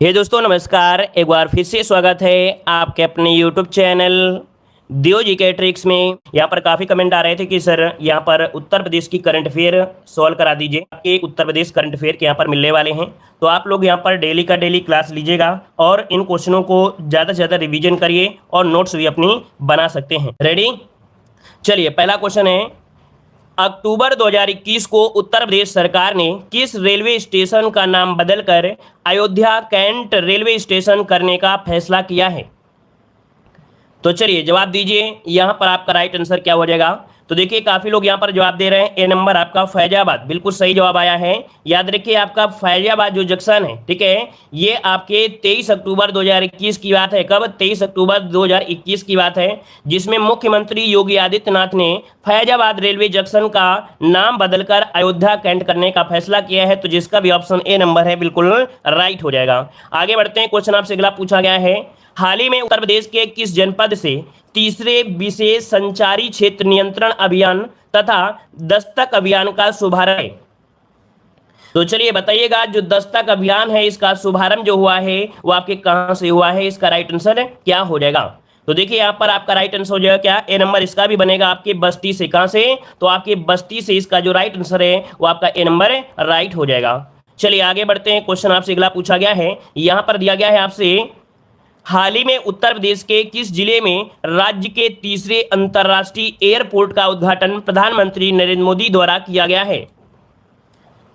हे दोस्तों नमस्कार। एक बार फिर से स्वागत है आपके अपने यूट्यूब चैनल दियो जी के ट्रिक्स में। यहाँ पर काफ़ी कमेंट आ रहे थे कि सर यहाँ पर उत्तर प्रदेश की करंट अफेयर सॉल्व करा दीजिए। आपके उत्तर प्रदेश करंट अफेयर के यहाँ पर मिलने वाले हैं, तो आप लोग यहाँ पर डेली का डेली क्लास लीजिएगा और इन क्वेश्चनों को ज़्यादा से ज़्यादा रिविजन करिए और नोट्स भी अपनी बना सकते हैं। रेडी? चलिए, पहला क्वेश्चन है, अक्टूबर 2021 को उत्तर प्रदेश सरकार ने किस रेलवे स्टेशन का नाम बदलकर अयोध्या कैंट रेलवे स्टेशन करने का फैसला किया है? तो चलिए जवाब दीजिए। यहां पर आपका राइट आंसर क्या हो जाएगा? तो देखिए काफी लोग यहां पर जवाब दे रहे हैं। ए नंबर आपका फैजाबाद, बिल्कुल सही जवाब आया है। याद रखिए आपका फैजाबाद जो जंक्शन है, ठीक है, ये आपके 23 अक्टूबर 2021 की बात है। कब? 23 अक्टूबर 2021 की बात है, जिसमें मुख्यमंत्री योगी आदित्यनाथ ने फैजाबाद रेलवे जंक्शन का नाम बदलकर अयोध्या कैंट करने का फैसला किया है। तो जिसका भी ऑप्शन ए नंबर है बिल्कुल राइट हो जाएगा। आगे बढ़ते हैं। क्वेश्चन आपसे अगला पूछा गया है, हाल ही में उत्तर प्रदेश के किस जनपद से तीसरे विशेष संचारी क्षेत्र नियंत्रण अभियान तथा दस्तक अभियान का शुभारंभ है? तो चलिए बताइएगा, जो दस्तक अभियान है इसका शुभारंभ जो हुआ है वो आपके कहां से हुआ है? इसका राइट आंसर क्या हो जाएगा? तो देखिए यहाँ पर आपका राइट आंसर हो जाएगा क्या? ए नंबर इसका भी बनेगा आपके बस्ती से। कहां से? तो आपके बस्ती से इसका जो राइट आंसर है वो आपका ए नंबर राइट हो जाएगा। चलिए आगे बढ़ते हैं। क्वेश्चन आपसे अगला पूछा गया है, यहां पर दिया गया है आपसे, हाल ही में उत्तर प्रदेश के किस जिले में राज्य के तीसरे अंतर्राष्ट्रीय एयरपोर्ट का उद्घाटन प्रधानमंत्री नरेंद्र मोदी द्वारा किया गया है?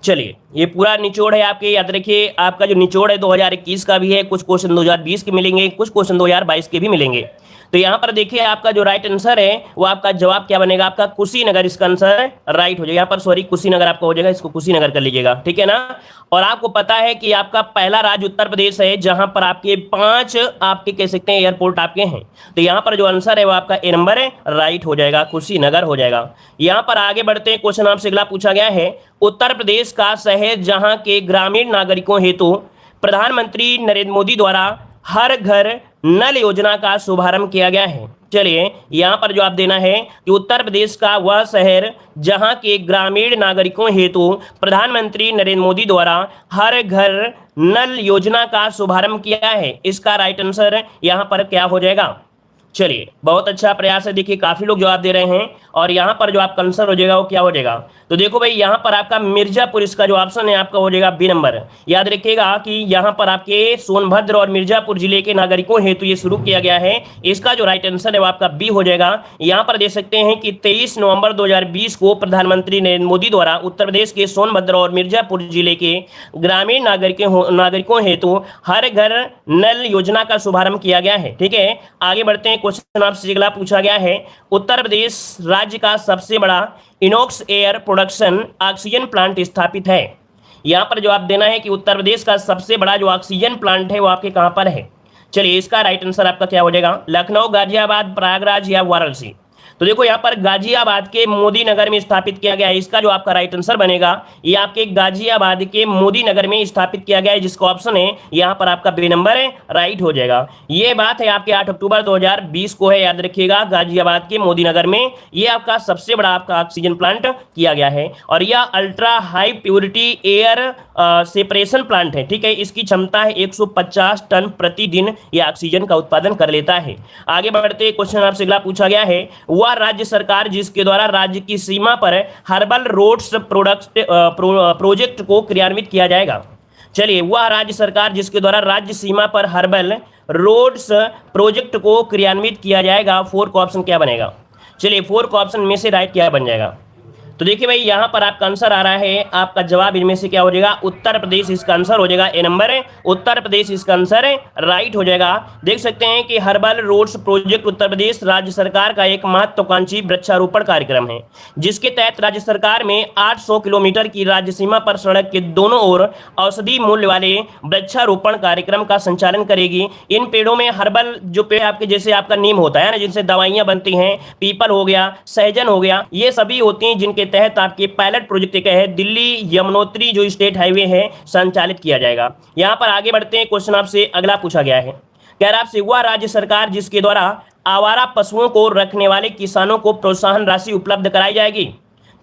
चलिए ये पूरा निचोड़ है आपके, याद रखिए आपका जो निचोड़ है 2021 का भी है, कुछ क्वेश्चन 2020 के मिलेंगे, कुछ क्वेश्चन 2022 के भी मिलेंगे। तो यहाँ पर देखिए आपका जो राइट आंसर है वो आपका जवाब क्या बनेगा? आपका कुशीनगर इसका आंसर राइट हो जाएगा। यहाँ पर सॉरी कुशीनगर आपका हो जाएगा, इसको कुशीनगर कर लीजिएगा, ठीक है ना। और आपको पता है कि आपका पहला राज्य उत्तर प्रदेश है जहां पर आपके 5 आपके कह सकते हैं एयरपोर्ट आपके हैं। तो यहाँ पर जो आंसर है वो आपका ए नंबर राइट हो जाएगा, कुशीनगर हो जाएगा। यहाँ पर आगे बढ़ते हैं। क्वेश्चन आपसे अगला पूछा गया है, उत्तर प्रदेश का शहर जहां के ग्रामीण नागरिकों हेतु प्रधानमंत्री नरेंद्र मोदी द्वारा हर घर नल योजना का शुभारंभ किया गया है। चलिए यहाँ पर जो आप देना है कि उत्तर प्रदेश का वह शहर जहां के ग्रामीण नागरिकों हेतु प्रधानमंत्री नरेंद्र मोदी द्वारा हर घर नल योजना का शुभारंभ किया है। इसका राइट आंसर यहाँ पर क्या हो जाएगा? चलिए बहुत अच्छा प्रयास है। देखिए काफी लोग जवाब दे रहे हैं और यहाँ पर जो आपका आंसर हो जाएगा वो क्या हो जाएगा? तो देखो भाई यहाँ पर आपका मिर्जापुर, इसका जो ऑप्शन है आपका हो जाएगा बी नंबर। याद रखिएगा कि यहाँ पर आपके सोनभद्र और मिर्जापुर जिले के नागरिकों हेतु ये शुरू किया गया है। इसका जो राइट आंसर है वो आपका बी हो जाएगा। यहाँ पर देख सकते हैं कि 23 नवंबर 2020 को प्रधानमंत्री नरेंद्र मोदी द्वारा उत्तर प्रदेश के सोनभद्र और मिर्जापुर जिले के ग्रामीण नागरिकों हेतु हर घर नल योजना का शुभारंभ किया गया है, ठीक है। आगे बढ़ते हैं। क्वेश्चन आपसे अगला पूछा गया है, उत्तर प्रदेश राज्य का सबसे बड़ा Inox air production oxygen plant स्थापित है। यहां पर जवाब देना है कि उत्तर प्रदेश का सबसे बड़ा जो ऑक्सीजन प्लांट है वो आपके कहां पर है? चलिए इसका राइट आंसर आपका क्या हो जाएगा? लखनऊ, गाजियाबाद, प्रयागराज या वाराणसी? तो देखो यहाँ पर गाजियाबाद के मोदी नगर में स्थापित किया गया है। इसका जो आपका राइट आंसर बनेगा ये आपके गाजियाबाद के मोदी नगर में स्थापित किया गया है, जिसका ऑप्शन है यहाँ पर आपका बी नंबर राइट हो जाएगा। ये बात है आपके 8 अक्टूबर 2020 को है, याद रखिएगा। गाजियाबाद के मोदी नगर में ये आपका सबसे बड़ा आपका ऑक्सीजन प्लांट किया गया है और यह ultra high purity air separation plant है, ठीक है। इसकी क्षमता है 150 टन प्रतिदिन ये ऑक्सीजन का उत्पादन कर लेता है। आगे बढ़ते क्वेश्चन आपसे अगला पूछा गया है, वह राज्य सरकार जिसके द्वारा राज्य की सीमा पर हर्बल रोड्स प्रोजेक्ट को क्रियान्वित किया जाएगा। चलिए वह राज्य सरकार जिसके द्वारा राज्य सीमा पर हर्बल रोड्स प्रोजेक्ट को क्रियान्वित किया जाएगा, 4 का ऑप्शन क्या बनेगा? चलिए 4 का ऑप्शन में से राइट क्या बन जाएगा? तो देखिए भाई यहाँ पर आपका आंसर आ रहा है, आपका जवाब इनमें से क्या हो जाएगा? उत्तर प्रदेश इसका आंसर हो जाएगा। ए नंबर उत्तर प्रदेश इसका आंसर राइट हो जाएगा। देख सकते हैं कि herbal roads project Uttar Pradesh राज्य सरकार का एक महत्वाकांक्षी वृक्षारोपण कार्यक्रम है, जिसके तहत राज्य सरकार में 800 किलोमीटर की राज्य सीमा पर सड़क के दोनों ओर औषधि मूल्य वाले वृक्षारोपण कार्यक्रम का संचालन करेगी। इन पेड़ों में हर्बल जो पेड़ आपके जैसे आपका नीम होता है ना, जिनसे दवाइयां बनती हैं, पीपल हो गया, सहजन हो गया, ये सभी होती हैं, जिनके तहत आपके पायलट प्रोजेक्ट क्या है, दिल्ली यमुनोत्री जो स्टेट हाईवे है संचालित किया जाएगा। यहां पर आगे बढ़ते हैं। क्वेश्चन आपसे अगला पूछा गया है, कह रहा आपसे वह राज्य सरकार जिसके द्वारा आवारा पशुओं को रखने वाले किसानों को प्रोत्साहन राशि उपलब्ध कराई जाएगी।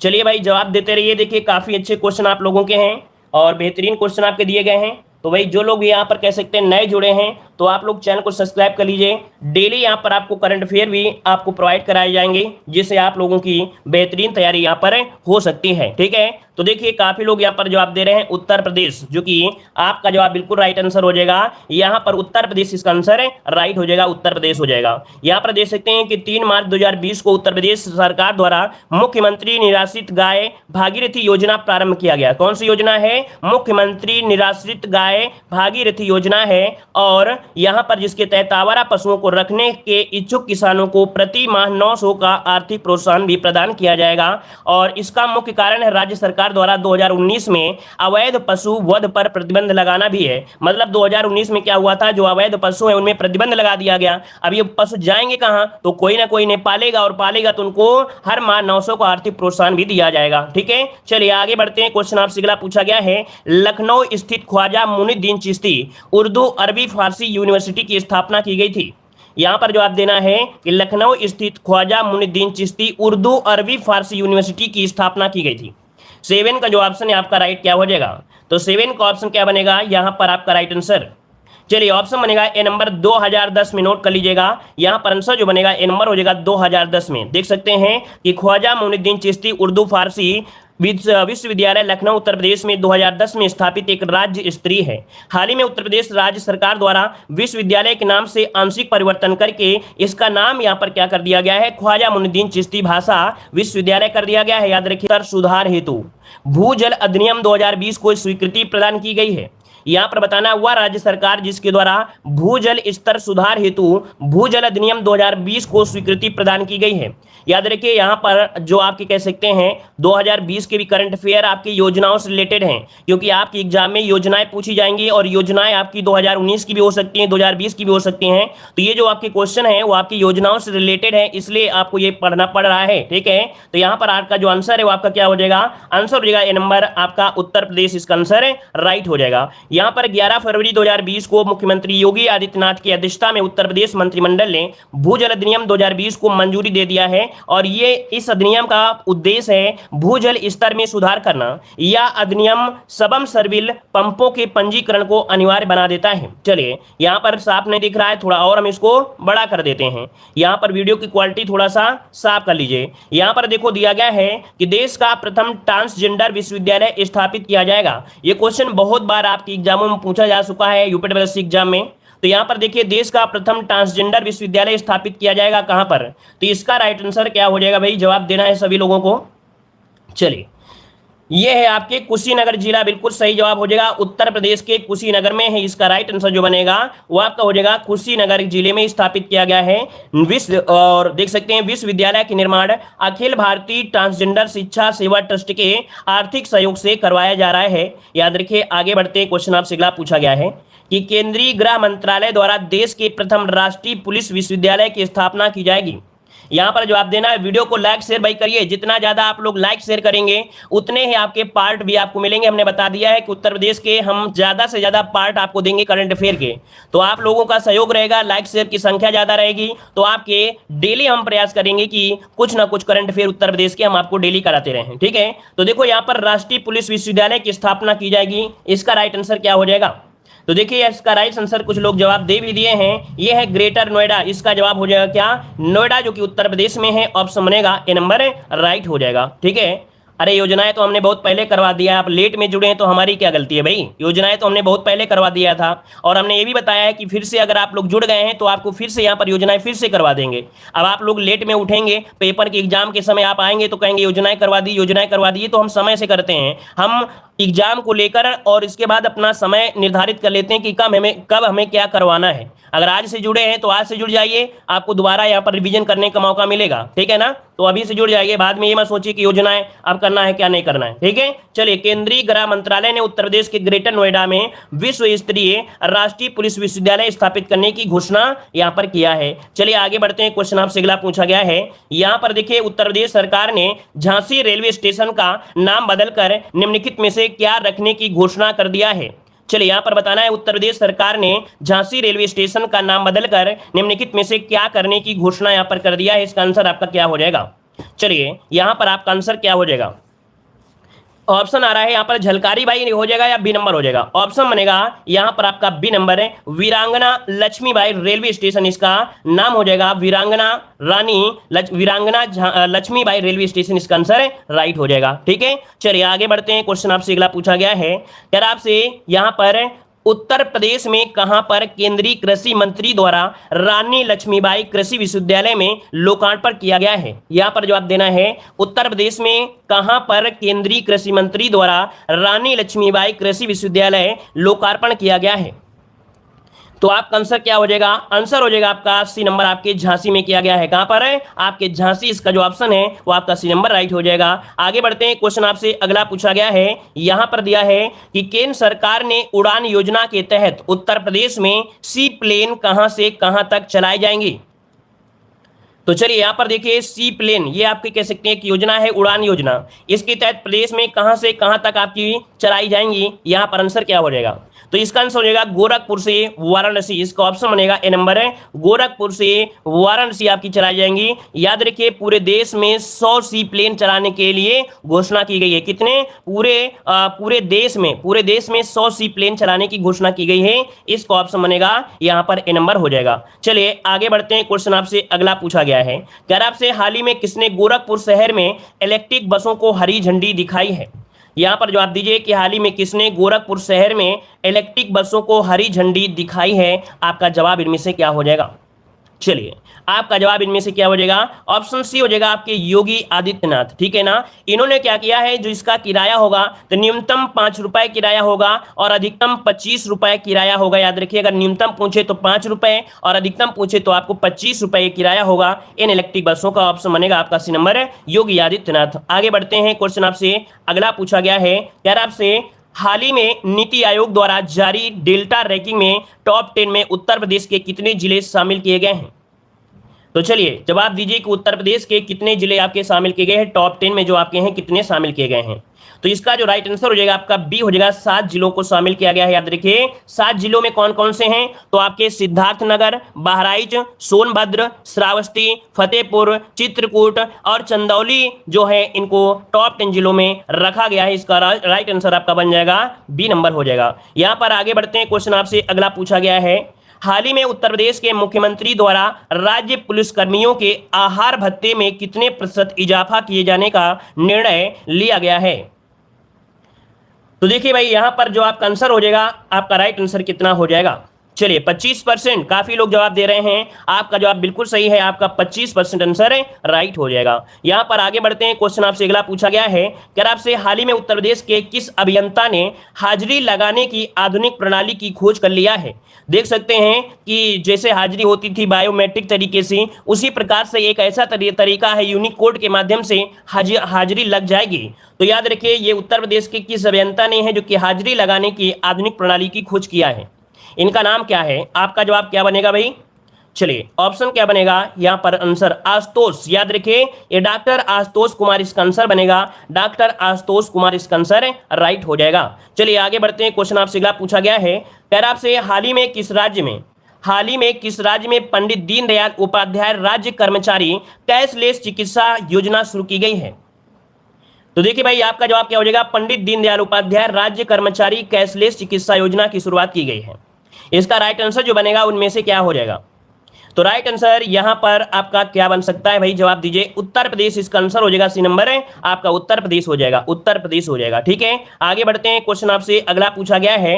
चलिए भाई जवाब देते रहिए। देखिए काफी अच्छे क्वेश्चन आप लोगों के हैं और बेहतरीन क्वेश्चन आपके दिए गए हैं। तो भाई जो लोग यहाँ पर कह सकते हैं नए जुड़े हैं तो आप लोग चैनल को सब्सक्राइब कर लीजिए। डेली यहाँ पर आपको करंट अफेयर भी आपको प्रोवाइड कराए जाएंगे, जिससे आप लोगों की बेहतरीन तैयारी यहाँ पर हो सकती है। ठीक है, तो देखिए काफी लोग यहाँ पर जवाब दे रहे हैं उत्तर प्रदेश, जो कि आपका जवाब बिल्कुल राइट आंसर हो जाएगा। यहाँ पर उत्तर प्रदेश इसका आंसर है, राइट हो जाएगा, उत्तर प्रदेश हो जाएगा। यहाँ पर देख सकते हैं कि 3 मार्च 2020 को उत्तर प्रदेश सरकार द्वारा मुख्यमंत्री निराश्रित गाय भागीरथी योजना प्रारंभ किया गया। कौन सी योजना है? मुख्यमंत्री निराश्रित गाय भागीरथी योजना है। और यहाँ पर जिसके तहत आवारा पशुओं को रखने के इच्छुक किसानों को प्रति माह 900 का आर्थिक प्रोत्साहन भी प्रदान किया जाएगा। और इसका मुख्य कारण है राज्य सरकार द्वारा 2019 में अवैध पशु वध पर प्रतिबंध लगाना भी है। मतलब 2019 में क्या हुआ था, जो अवैध पशु है उनमें प्रतिबंध लगा दिया गया। अब ये पशु जाएंगे कहां? तो कोई ना कोई इन्हें पालेगा, और पालेगा तो उनको हर माह 900 का आर्थिक प्रोत्साहन भी दिया जाएगा। ठीक है, चलिए आगे बढ़ते हैं। क्वेश्चन आपसे अगला पूछा गया है, लखनऊ स्थित ख्वाजा मुइनुद्दीन चिश्ती उर्दू अरबी फारसी यूनिवर्सिटी की स्थापना की गई थी। यहां पर जवाब देना है कि लखनऊ स्थित ख्वाजा मुइनुद्दीन चिश्ती उर्दू अरबी फारसी यूनिवर्सिटी की स्थापना की गई थी। 7 का जो ऑप्शन है आपका राइट क्या हो जाएगा? तो 7 का ऑप्शन क्या बनेगा यहां पर आपका राइट आंसर? चलिए ऑप्शन बनेगा ए नंबर 2010 में, नोट कर लीजिएगा। यहां पर आंसर जो बनेगा ए नंबर हो जाएगा 2010 में। देख सकते हैं कि ख्वाजा मुइनुद्दीन चिश्ती उर्दू फारसी विश्वविद्यालय लखनऊ उत्तर प्रदेश में 2010 में स्थापित एक राज्य स्तरीय है। हाल ही में उत्तर प्रदेश राज्य सरकार द्वारा विश्वविद्यालय के नाम से आंशिक परिवर्तन करके इसका नाम यहाँ पर क्या कर दिया गया है? ख्वाजा मुइनुद्दीन चिश्ती भाषा विश्वविद्यालय कर दिया गया है। याद रखिए, सुधार हेतु भूजल अधिनियम 2020 को स्वीकृति प्रदान की गई है। यहाँ पर बताना हुआ राज्य सरकार जिसके द्वारा भूजल स्तर सुधार हेतु भूजल अधिनियम 2020 को स्वीकृति प्रदान की गई है। याद रखिए, यहाँ पर जो आपके कह सकते हैं 2020 के भी करंट अफेयर आपकी योजनाओं से रिलेटेड हैं, क्योंकि आपके एग्जाम में योजनाएं पूछी जाएंगी और योजनाएं आपकी 2019 की भी हो सकती हैं, 2020 की भी हो सकती हैं। तो ये जो आपके क्वेश्चन है वो आपकी योजनाओं से रिलेटेड है, इसलिए आपको ये पढ़ना पड़ रहा है। ठीक है, तो यहाँ पर आपका जो आंसर है वो आपका क्या हो जाएगा? आंसर हो जाएगा ए नंबर आपका उत्तर प्रदेश, इसका आंसर है राइट हो जाएगा। यहाँ पर 11 फरवरी 2020 को मुख्यमंत्री योगी आदित्यनाथ की अध्यक्षता में उत्तर प्रदेश मंत्रिमंडल ने भूजल अधिनियम 2020 को मंजूरी दे दिया है। और ये इस अधिनियम का उद्देश्य है भूजल स्तर में सुधार करना। यह अधिनियम सबम सर्विल पंपों के पंजीकरण को अनिवार्य बना देता है। चलिए, यहां पर साफ नहीं दिख रहा है, थोड़ा और हम इसको बड़ा कर देते हैं। यहां पर वीडियो की क्वालिटी थोड़ा सा साफ कर लीजिए। यहां पर देखो दिया गया है कि देश का प्रथम ट्रांसजेंडर विश्वविद्यालय स्थापित किया जाएगा। यह क्वेश्चन बहुत बार आपके एग्जामों में पूछा जा चुका है, यूपीएससी एग्जाम में। तो यहां पर देखिए, देश का प्रथम ट्रांसजेंडर विश्वविद्यालय स्थापित किया जाएगा कहां पर? तो इसका राइट आंसर क्या हो जाएगा भाई? जवाब देना है सभी लोगों को। चलिए, यह है आपके कुशीनगर जिला, बिल्कुल सही जवाब हो जाएगा। उत्तर प्रदेश के कुशीनगर में है। इसका राइट आंसर जो बनेगा वो आपका हो जाएगा कुशीनगर जिले में स्थापित किया गया है विश्व। और देख सकते हैं विश्वविद्यालय के निर्माण अखिल भारतीय ट्रांसजेंडर शिक्षा सेवा ट्रस्ट के आर्थिक सहयोग से करवाया जा रहा है। याद रखिए, आगे बढ़ते हैं। क्वेश्चन आपसे अगला पूछा गया है कि केंद्रीय गृह मंत्रालय द्वारा देश के प्रथम राष्ट्रीय पुलिस विश्वविद्यालय की स्थापना की जाएगी। यहां पर जवाब देना है। वीडियो को लाइक शेयर भाई करिए, जितना ज्यादा आप लोग लाइक शेयर करेंगे उतने ही आपके पार्ट भी आपको मिलेंगे। हमने बता दिया है कि उत्तर प्रदेश के हम ज्यादा से ज्यादा पार्ट आपको देंगे करंट अफेयर के, तो आप लोगों का सहयोग रहेगा, लाइक शेयर की संख्या ज्यादा रहेगी तो आपके डेली हम प्रयास करेंगे कि कुछ ना कुछ करंट अफेयर उत्तर प्रदेश के हम आपको डेली कराते रहें। ठीक है, तो देखो यहाँ पर राष्ट्रीय पुलिस विश्वविद्यालय की स्थापना की जाएगी। इसका राइट आंसर क्या हो जाएगा? तो देखिए, इसका राइट आंसर कुछ लोग जवाब दे भी दिए हैं। ये है ग्रेटर नोएडा। इसका जवाब हो जाएगा क्या? नोएडा, जो कि उत्तर प्रदेश में है। ऑप्शन बनेगा ए नंबर राइट हो जाएगा। ठीक है, अरे योजनाएं तो हमने बहुत पहले करवा दिया, आप लेट में जुड़े हैं तो हमारी क्या गलती है भाई? योजनाएं तो हमने बहुत पहले करवा दिया था, और हमने ये भी बताया है कि फिर से अगर आप लोग जुड़ गए हैं तो आपको फिर से यहाँ पर योजनाएं फिर से करवा देंगे। अब आप लोग लेट में उठेंगे, पेपर के एग्जाम के समय आप आएंगे तो कहेंगे योजनाएं करवा दी, योजनाएं करवा दी। तो हम समय से करते हैं, हम एग्जाम को लेकर और इसके बाद अपना समय निर्धारित कर लेते हैं कि कब हमें क्या करवाना है। अगर आज से जुड़े हैं तो आज से जुड़ जाइए, आपको दोबारा यहाँ पर रिवीजन करने का मौका मिलेगा। ठीक है ना, तो अभी से जुड़ जाइए, बाद में ये मत सोचिए कि योजनाएं अब करना है क्या नहीं करना है। ठीक है, चलिए, केंद्रीय गृह मंत्रालय ने उत्तर प्रदेश के ग्रेटर नोएडा में विश्व स्तरीय राष्ट्रीय पुलिस विश्वविद्यालय स्थापित करने की घोषणा यहाँ पर किया है। चलिए आगे बढ़ते हैं। क्वेश्चन आपसे अगला पूछा गया है। यहाँ पर देखिए, उत्तर प्रदेश सरकार ने झांसी रेलवे स्टेशन का नाम बदलकर निम्नलिखित में से क्या रखने की घोषणा कर दिया है? चलिए, यहां पर बताना है उत्तर प्रदेश सरकार ने झांसी रेलवे स्टेशन का नाम बदलकर निम्नलिखित में से क्या करने की घोषणा यहां पर कर दिया है। इसका आंसर आपका क्या हो जाएगा? चलिए, यहां पर आपका आंसर क्या हो जाएगा? ऑप्शन आ रहा है यहाँ पर झलकारी बाई हो जाएगा या बी नंबर हो जाएगा। ऑप्शन बनेगा यहाँ पर आपका बी नंबर है, वीरांगना लक्ष्मीबाई रेलवे स्टेशन इसका नाम हो जाएगा। वीरांगना लक्ष्मीबाई रेलवे स्टेशन इसका आंसर है, राइट हो जाएगा। ठीक है, चलिए आगे बढ़ते हैं। क्वेश्चन आपसे अगला पूछा गया है, कह रहा आपसे यहाँ पर उत्तर प्रदेश में कहां पर केंद्रीय कृषि मंत्री द्वारा रानी लक्ष्मीबाई कृषि विश्वविद्यालय में लोकार्पण किया गया है। यहां पर जवाब देना है, उत्तर प्रदेश में कहां पर केंद्रीय कृषि मंत्री द्वारा रानी लक्ष्मीबाई कृषि विश्वविद्यालय लोकार्पण किया गया है। तो आपका आंसर क्या हो जाएगा? आंसर हो जाएगा आपका सी नंबर, आपके झांसी में किया गया है। कहां पर है? आपके झांसी, इसका जो ऑप्शन है वो आपका सी नंबर राइट हो जाएगा। आगे बढ़ते हैं, क्वेश्चन आपसे अगला पूछा गया है, यहां पर दिया है कि केंद्र सरकार ने उड़ान योजना के तहत उत्तर प्रदेश में सी प्लेन कहां से कहां तक चलाए जाएंगे। तो चलिए यहां पर देखिए, सी प्लेन ये आपकी कह सकते हैं कि योजना है, उड़ान योजना, इसके तहत प्रदेश में कहां से कहां तक आपकी चलाई जाएंगी। यहां पर आंसर क्या हो जाएगा? तो इसका आंसर हो जाएगा गोरखपुर से वाराणसी, इसका ऑप्शन बनेगा ए नंबर है, गोरखपुर से वाराणसी आपकी चलाई जाएंगी। याद रखिए, पूरे देश में 100 सी प्लेन चलाने के लिए घोषणा की गई है। कितने? पूरे देश में 100 सी प्लेन चलाने की घोषणा की गई है। इसका ऑप्शन बनेगा यहां पर ए नंबर हो जाएगा। चलिए आगे बढ़ते हैं, क्वेश्चन आपसे अगला पूछा गया है, कह रहा आपसे हाल ही में किसने गोरखपुर शहर में इलेक्ट्रिक बसों को हरी झंडी दिखाई है। यहां पर जवाब दीजिए कि हाल ही में किसने गोरखपुर शहर में इलेक्ट्रिक बसों को हरी झंडी दिखाई है। आपका जवाब इनमें से क्या हो जाएगा? चलिए आपका जवाब इनमें से क्या हो जाएगा? ऑप्शन सी हो जाएगा आपके योगी आदित्यनाथ। ठीक है ना, इन्होंने क्या किया है, जो इसका किराया होगा तो न्यूनतम 5 रुपए किराया होगा और अधिकतम 25 रुपए किराया होगा। याद रखिए, अगर न्यूनतम पूछे तो 5 रुपए और अधिकतम पूछे तो आपको 25 रुपए किराया होगा इन इलेक्ट्रिक बसों का। ऑप्शन बनेगा आपका सी नंबर है, योगी आदित्यनाथ। आगे बढ़ते हैं, क्वेश्चन आपसे अगला पूछा गया है, यार आपसे हाल ही में नीति आयोग द्वारा जारी डेल्टा रैंकिंग में टॉप 10 में उत्तर प्रदेश के कितने जिले शामिल किए गए हैं। तो चलिए जवाब दीजिए कि उत्तर प्रदेश के कितने जिले आपके शामिल किए गए हैं, टॉप 10 में जो आपके हैं कितने शामिल किए गए हैं। तो इसका जो राइट आंसर हो जाएगा आपका बी हो जाएगा, 7 जिलों को शामिल किया गया है। याद रखिए 7 जिलों में कौन कौन से हैं, तो आपके सिद्धार्थनगर, बहराइच, सोनभद्र, श्रावस्ती, फतेहपुर, चित्रकूट और चंदौली जो है, इनको टॉप 10 जिलों में रखा गया है। इसका राइट आंसर आपका बन जाएगा बी नंबर हो जाएगा। यहां पर आगे बढ़ते हैं, क्वेश्चन आपसे अगला पूछा गया है, हाल ही में उत्तर प्रदेश के मुख्यमंत्री द्वारा राज्य पुलिसकर्मियों के आहार भत्ते में कितने प्रतिशत इजाफा किए जाने का निर्णय लिया गया है। तो देखिए भाई, यहां पर जो आपका आंसर हो जाएगा, आपका राइट आंसर कितना हो जाएगा? चलिए 25%। काफी लोग जवाब दे रहे हैं, आपका जवाब बिल्कुल सही है, आपका 25% आंसर है, राइट हो जाएगा। यहां पर आगे बढ़ते हैं, क्वेश्चन आपसे अगला पूछा गया है, क्या आपसे हाल ही में उत्तर प्रदेश के किस अभियंता ने हाजिरी लगाने की आधुनिक प्रणाली की खोज कर लिया है। देख सकते हैं कि जैसे हाजिरी होती थी बायोमेट्रिक तरीके से, उसी प्रकार से एक ऐसा तरीका है, यूनिक कोड के माध्यम से हाजिरी लग जाएगी। तो याद रखिए, ये उत्तर प्रदेश के किस अभियंता ने है जो कि हाजिरी लगाने की आधुनिक प्रणाली की खोज किया है। इनका नाम क्या है? आपका जवाब क्या बनेगा भाई? चलिए ऑप्शन क्या बनेगा यहाँ पर? आंसर आशुतोष। याद रखिए, ये डॉक्टर आशुतोष कुमार इसका आंसर बनेगा, डॉक्टर आशुतोष कुमार इसका आंसर राइट हो जाएगा। चलिए आगे बढ़ते हैं, क्वेश्चन आपसे अगला पूछा गया है, कह आपसे हाल ही में किस राज्य में पंडित दीनदयाल उपाध्याय राज्य कर्मचारी कैशलेस चिकित्सा योजना शुरू की गई है। तो देखिए भाई, आपका जवाब क्या हो जाएगा? पंडित दीनदयाल उपाध्याय राज्य कर्मचारी कैशलेस चिकित्सा योजना की शुरुआत की गई है। इसका राइट आंसर जो बनेगा उनमें से क्या हो जाएगा? तो राइट आंसर यहां पर आपका क्या बन सकता है भाई? जवाब दीजिए, उत्तर प्रदेश इसका आंसर हो जाएगा, सी नंबर है आपका, उत्तर प्रदेश हो जाएगा, उत्तर प्रदेश हो जाएगा। ठीक है, आगे बढ़ते हैं, क्वेश्चन आपसे अगला पूछा गया है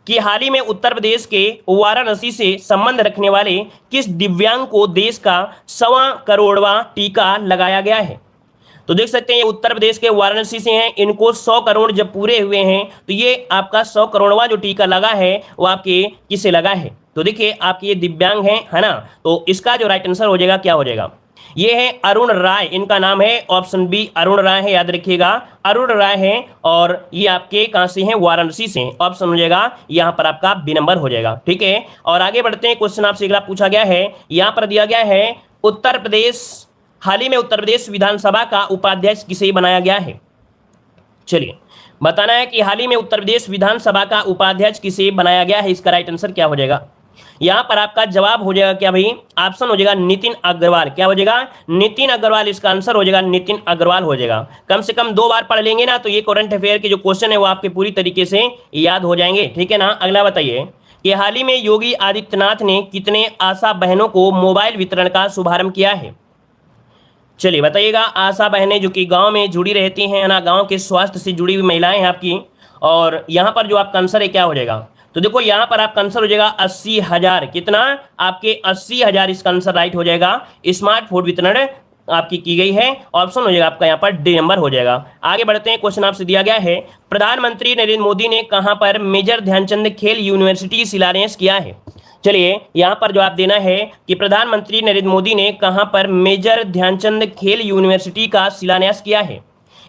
कि हाल ही में उत्तर प्रदेश के वाराणसी से संबंध रखने वाले किस दिव्यांग को देश का 1.25 करोड़वां टीका लगाया गया है। तो देख सकते हैं ये उत्तर प्रदेश के वाराणसी से हैं, इनको 100 करोड़ जब पूरे हुए हैं तो ये आपका 100 करोड़वां जो टीका लगा है वो आपके किसे लगा है। तो देखिए आपके ये दिव्यांग हैं, है ना, तो इसका जो राइट आंसर हो जाएगा क्या हो जाएगा? ये है अरुण राय, इनका नाम है, ऑप्शन बी अरुण राय है। याद रखिएगा अरुण राय है और ये आपके कहां से हैं? वाराणसी से। ऑप्शन हो जाएगा यहां पर आपका बी नंबर हो जाएगा। ठीक है, और आगे बढ़ते हैं, क्वेश्चन आपसे अगला पूछा गया है, यहां पर दिया गया है हाल ही में उत्तर प्रदेश विधानसभा का उपाध्यक्ष किसे बनाया गया है। चलिए बताना है कि हाल ही में उत्तर प्रदेश विधानसभा का उपाध्यक्ष किसे बनाया गया है। इसका राइट आंसर क्या हो जाएगा? यहां पर आपका जवाब हो जाएगा क्या भाई, ऑप्शन हो जाएगा नितिन अग्रवाल। क्या हो जाएगा, नितिन अग्रवाल इसका आंसर हो जाएगा, नितिन अग्रवाल हो जाएगा। कम से कम 2 बार पढ़ लेंगे ना तो ये करंट अफेयर के जो क्वेश्चन है वो आपके पूरी तरीके से याद हो जाएंगे, ठीक है ना। अगला बताइए कि हाल ही में योगी आदित्यनाथ ने कितने आशा बहनों को मोबाइल वितरण का शुभारंभ किया है। चलिए बताइएगा। आशा बहनें जो कि गांव में जुड़ी रहती हैं ना, गांव के स्वास्थ्य से जुड़ी हुई महिलाएं हैं आपकी। और यहां पर जो आपका आंसर है क्या हो जाएगा, तो देखो यहां पर आपका आंसर हो जाएगा 80,000। कितना, आपके 80,000 इसका आंसर राइट हो जाएगा। स्मार्टफोन वितरण आपकी की गई है, ऑप्शन हो जाएगा आपका यहाँ पर डी नंबर हो जाएगा। आगे बढ़ते हैं, क्वेश्चन आपसे दिया गया है प्रधानमंत्री नरेंद्र मोदी ने कहां पर मेजर ध्यानचंद खेल यूनिवर्सिटी शिलान्यास किया है। चलिए यहां पर जवाब देना है कि प्रधानमंत्री नरेंद्र मोदी ने कहां पर मेजर ध्यानचंद खेल यूनिवर्सिटी का शिलान्यास किया है।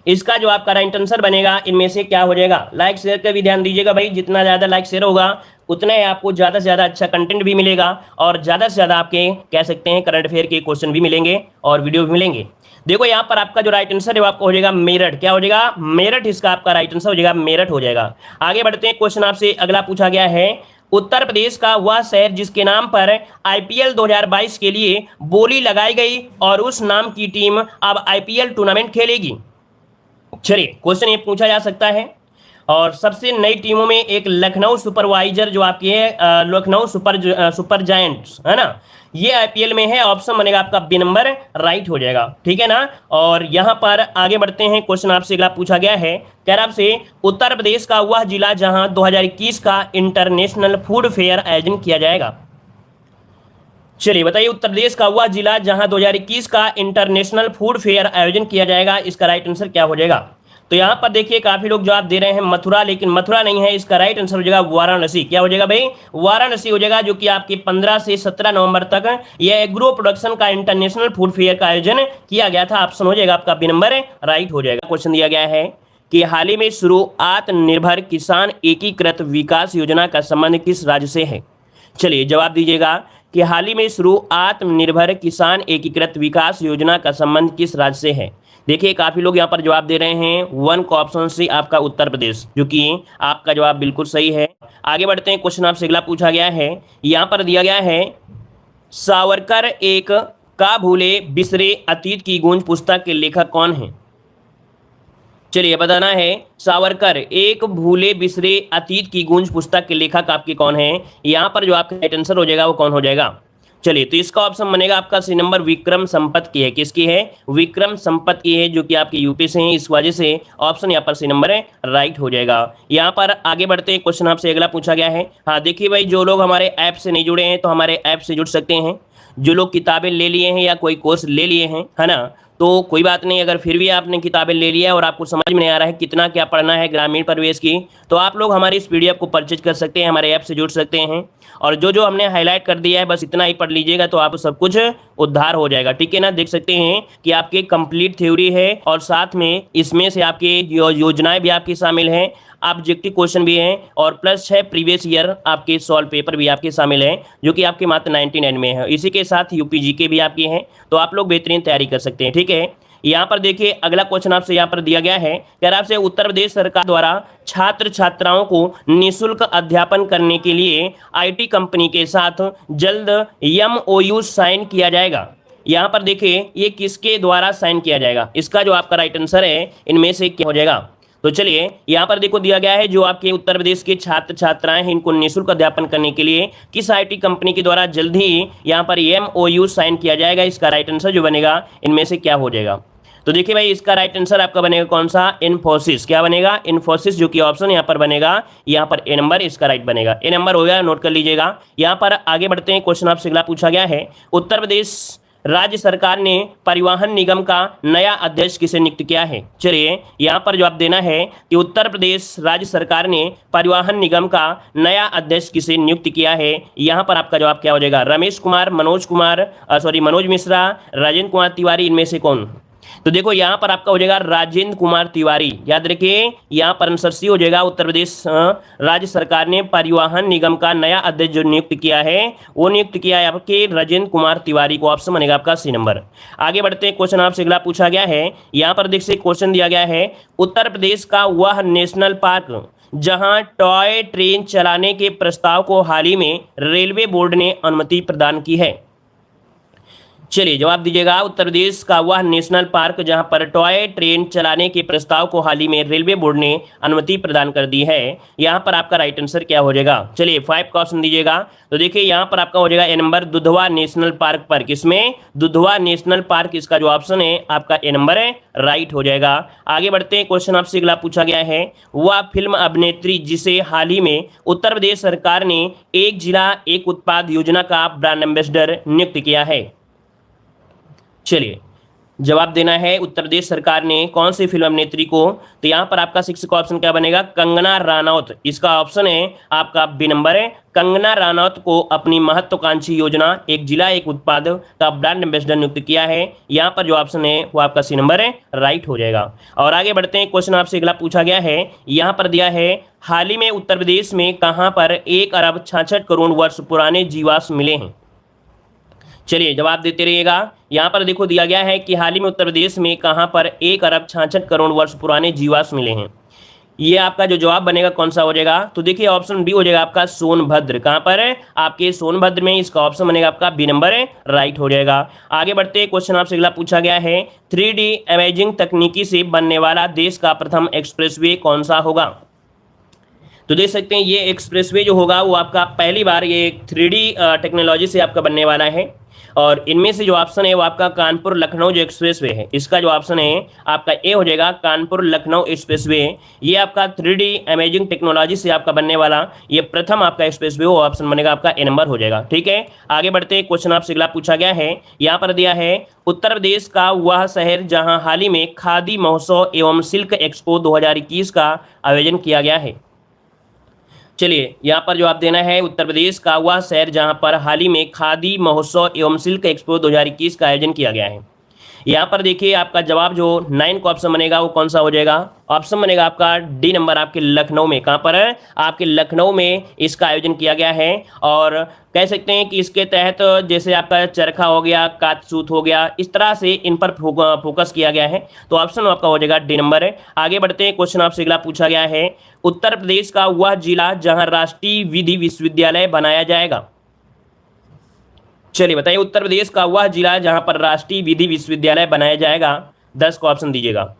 इसका जो आपका राइट आंसर बनेगा इनमें से क्या हो जाएगा। लाइक शेयर का भी ध्यान दीजिएगा भाई, जितना ज़्यादा लाइक शेयर होगा उतना ही आपको ज़्यादा से ज़्यादा अच्छा कंटेंट भी मिलेगा और ज़्यादा से ज़्यादा आपके कह सकते हैं करंट अफेयर के क्वेश्चन भी मिलेंगे और वीडियो भी मिलेंगे। देखो यहाँ पर आपका जो राइट आंसर है वो आपको हो जाएगा मेरठ। क्या हो जाएगा, मेरठ इसका आपका राइट आंसर हो जाएगा, मेरठ हो जाएगा। आगे बढ़ते हैं, क्वेश्चन आपसे अगला पूछा गया है उत्तर प्रदेश का वह शहर जिसके नाम पर आईपीएल 2022 के लिए बोली लगाई गई और उस नाम की टीम अब आईपीएल टूर्नामेंट खेलेगी। चलिए क्वेश्चन ये पूछा जा सकता है। और सबसे नई टीमों में एक लखनऊ सुपरवाइजर जो आपकी है, लखनऊ सुपर जायंट्स है ना, ये आईपीएल में है। ऑप्शन बनेगा आपका बी नंबर, राइट हो जाएगा, ठीक है ना। और यहां पर आगे बढ़ते हैं, क्वेश्चन आपसे अगला पूछा गया है कह रहा आपसे उत्तर प्रदेश का वह जिला जहां 2021 का इंटरनेशनल फूड फेयर आयोजन किया जाएगा। चलिए बताइए, उत्तर प्रदेश का वह जिला जहां 2021 का इंटरनेशनल फूड फेयर आयोजन किया जाएगा, इसका राइट आंसर क्या हो जाएगा। तो यहां पर देखिए काफी लोग जवाब दे रहे हैं मथुरा, लेकिन मथुरा नहीं है, इसका राइट आंसर हो जाएगा वाराणसी। क्या हो जाएगा भाई, वाराणसी हो जाएगा, जो कि आपके 15 से 17 नवंबर तक यह एग्रो प्रोडक्शन का इंटरनेशनल फूड फेयर का आयोजन किया गया था। ऑप्शन हो जाएगा आपका बी नंबर, राइट हो जाएगा। क्वेश्चन दिया गया है कि हाल ही में शुरू आत्मनिर्भर किसान एकीकृत विकास योजना का संबंध किस राज्य से है। चलिए जवाब दीजिएगा कि हाल ही में शुरू आत्मनिर्भर किसान एकीकृत विकास योजना का संबंध किस राज्य से है। देखिए काफी लोग यहाँ पर जवाब दे रहे हैं वन का ऑप्शन सी आपका उत्तर प्रदेश, जो कि आपका जवाब बिल्कुल सही है। आगे बढ़ते हैं, क्वेश्चन आपसे अगला पूछा गया है, यहाँ पर दिया गया है सावरकर एक का भूले बिसरे अतीत की गूंज पुस्तक के लेखक कौन है। चलिए बताना है, सावरकर एक भूले बिसरे अतीत की गूंज पुस्तक के लेखक आपके कौन है। यहाँ पर जो आपका राइट आंसर हो जाएगा वो कौन हो जाएगा। चलिए तो इसका ऑप्शन बनेगा आपका सी नंबर, विक्रम संपत की है। किसकी है, विक्रम संपत की है, जो कि आपके यूपी से हैं, इस वजह से ऑप्शन यहाँ पर सी नंबर है, राइट हो जाएगा। यहाँ पर आगे बढ़ते हैं, क्वेश्चन आपसे अगला पूछा गया है। हाँ देखिए भाई, जो लोग हमारे ऐप से नहीं जुड़े हैं तो हमारे ऐप से जुड़ सकते हैं। जो लोग किताबें ले लिए हैं या कोई कोर्स ले लिए हैं, है ना, तो कोई बात नहीं। अगर फिर भी आपने किताबें ले लिया और आपको समझ में नहीं आ रहा है कितना क्या पढ़ना है ग्रामीण परिवेश की, तो आप लोग हमारी इस पीडीएफ को परचेज कर सकते हैं, हमारे ऐप से जुड़ सकते हैं। और जो जो हमने हाईलाइट कर दिया है बस इतना ही पढ़ लीजिएगा तो आपको सब कुछ उद्धार हो जाएगा, ठीक है ना। देख सकते हैं कि आपके कंप्लीट थ्योरी है और साथ में इसमें से आपके योजनाएं भी आपकी शामिल हैं, ऑब्जेक्टिव क्वेश्चन भी हैं और प्लस 6 प्रीवियस ईयर आपके सॉल्व पेपर भी आपके शामिल हैं, जो कि आपके मात्र 99 में है। इसी के साथ यूपीजी के भी आपके हैं, तो आप लोग बेहतरीन तैयारी कर सकते हैं, ठीक है। यहाँ पर देखिए अगला क्वेश्चन आपसे यहाँ पर दिया गया है, कह रहा आपसे उत्तर प्रदेश सरकार द्वारा छात्र छात्राओं को निःशुल्क अध्यापन करने के लिए आईटी कंपनी के साथ जल्द एमओयू साइन किया जाएगा। यहाँ पर देखिए ये किसके द्वारा साइन किया जाएगा, इसका जो आपका राइट आंसर है इनमें से क्या हो जाएगा। तो चलिए यहाँ पर देखो दिया गया है जो आपके उत्तर प्रदेश के छात्र छात्राएं हैं इनको निःशुल्क अध्यापन करने के लिए किस आईटी कंपनी के द्वारा जल्द ही यहाँ पर एमओयू साइन किया जाएगा। इसका राइट आंसर जो बनेगा इनमें से क्या हो जाएगा। तो देखिए भाई इसका राइट आंसर आपका बनेगा कौन सा, इन्फोसिस। क्या बनेगा, इन्फोसिस, जो कि ऑप्शन यहाँ पर बनेगा, यहाँ पर ए नंबर इसका राइट बनेगा। ए नंबर हो गया, नोट कर लीजिएगा। यहाँ पर आगे बढ़ते हैं, क्वेश्चन आपसे अगला पूछा गया है, उत्तर प्रदेश राज्य सरकार ने परिवहन निगम का नया अध्यक्ष किसे नियुक्त किया है। चलिए यहाँ पर जवाब देना है कि उत्तर प्रदेश राज्य सरकार ने परिवहन निगम का नया अध्यक्ष किसे नियुक्त किया है। यहाँ पर आपका जवाब क्या हो जाएगा, रमेश कुमार, मनोज मिश्रा, राजेंद्र कुमार तिवारी, इनमें से कौन। तो देखो यहाँ पर आपका हो जाएगा राजेंद्र कुमार तिवारी, याद रखिए यहाँ पर आंसर सी हो जाएगा। उत्तर प्रदेश राज्य सरकार ने परिवहन निगम का नया अध्यक्ष जो नियुक्त किया है वो नियुक्त किया है आपके राजेंद्र कुमार तिवारी को। ऑप्शन बनेगा आपका सी नंबर। आगे बढ़ते हैं, क्वेश्चन आपसे अगला पूछा गया है। यहाँ पर देख से क्वेश्चन दिया गया है, उत्तर प्रदेश का वह नेशनल पार्क जहां टॉय ट्रेन चलाने के प्रस्ताव को हाल ही में रेलवे बोर्ड ने अनुमति प्रदान की है। चलिए जवाब दीजिएगा। उत्तर प्रदेश का वह नेशनल पार्क जहां पर टॉय ट्रेन चलाने के प्रस्ताव को हाल ही में रेलवे बोर्ड ने अनुमति प्रदान कर दी है। यहां पर आपका राइट आंसर क्या हो जाएगा? चलिए 5 का ऑप्शन दीजिएगा। तो देखिए यहां पर आपका हो जाएगा ए नंबर दुधवा नेशनल पार्क पर। किसमें? दुधवा नेशनल पार्क, इसका जो ऑप्शन है आपका ए नंबर है, राइट हो जाएगा। आगे बढ़ते हैं, क्वेश्चन आपसे अगला पूछा गया है, वह फिल्म अभिनेत्री जिसे हाल ही में उत्तर प्रदेश सरकार ने एक जिला एक उत्पाद योजना का ब्रांड एम्बेसडर नियुक्त किया है। चलिए जवाब देना है, उत्तर प्रदेश सरकार ने कौन सी फिल्म अभिनेत्री को? तो यहां पर आपका 6 का ऑप्शन क्या बनेगा? कंगना रनौत, इसका ऑप्शन है आपका बी नंबर है। कंगना रनौत को अपनी महत्वाकांक्षी योजना एक जिला एक उत्पाद का ब्रांड एम्बेसडर नियुक्त किया है। यहां पर जो ऑप्शन है वो आपका सी नंबर है, राइट हो जाएगा। और आगे बढ़ते हैं, क्वेश्चन आपसे अगला पूछा गया है। यहां पर दिया है, हाल ही में उत्तर प्रदेश में कहां पर 1 अरब 66 करोड़ वर्ष पुराने जीवाश्म मिले हैं? चलिए जवाब देते रहिएगा। यहाँ पर देखो दिया गया है कि हाल ही में उत्तर प्रदेश में कहाँ पर 1 अरब 66 करोड़ वर्ष पुराने जीवाश्म मिले हैं। ये आपका जो जवाब बनेगा कौन सा हो जाएगा? तो देखिए ऑप्शन बी हो जाएगा आपका सोनभद्र। कहाँ पर है? आपके सोनभद्र में। इसका ऑप्शन बनेगा आपका बी नंबर है, राइट हो जाएगा। आगे बढ़ते हैं, क्वेश्चन आपसे अगला पूछा गया है, 3D इमेजिंग तकनीकी से बनने वाला देश का प्रथम एक्सप्रेसवे कौन सा होगा? तो देख सकते हैं ये एक्सप्रेसवे जो होगा वो आपका पहली बार ये 3D टेक्नोलॉजी से आपका बनने वाला है। और इनमें से जो ऑप्शन है वो आपका कानपुर लखनऊ जो एक्सप्रेसवे है, इसका जो ऑप्शन है आपका ए हो जाएगा, कानपुर लखनऊ एक्सप्रेसवे। ये आपका 3D इमेजिंग टेक्नोलॉजी से आपका बनने वाला ये प्रथम आपका एक्सप्रेसवे हो, ऑप्शन बनेगा आपका ए नंबर हो जाएगा। ठीक है, आगे बढ़ते हैं, क्वेश्चन आपसे अगला पूछा गया है। यहाँ पर दिया है, उत्तर प्रदेश का वह शहर जहाँ हाल ही में खादी महोत्सव एवं सिल्क एक्सपो 2021 का आयोजन किया गया है। चलिए यहाँ पर जवाब देना है, उत्तर प्रदेश का वह शहर जहां पर हाल ही में खादी महोत्सव एवं सिल्क एक्सपो 2021 का आयोजन किया गया है। यहाँ पर देखिए आपका जवाब जो 9 का ऑप्शन बनेगा वो कौन सा हो जाएगा? ऑप्शन बनेगा आपका डी नंबर, आपके लखनऊ में। कहाँ पर है? आपके लखनऊ में इसका आयोजन किया गया है। और कह सकते हैं कि इसके तहत जैसे आपका चरखा हो गया, कातसूत हो गया, इस तरह से इन पर फोकस किया गया है। तो ऑप्शन आपका हो जाएगा डी नंबर है। आगे बढ़ते हैं, क्वेश्चन आपसे अगला पूछा गया है, उत्तर प्रदेश का वह जिला जहां राष्ट्रीय विधि विश्वविद्यालय बनाया जाएगा। चलिए बताइए, उत्तर प्रदेश का वह जिला जहां पर राष्ट्रीय विधि विश्वविद्यालय बनाया जाएगा। 10 का ऑप्शन दीजिएगा।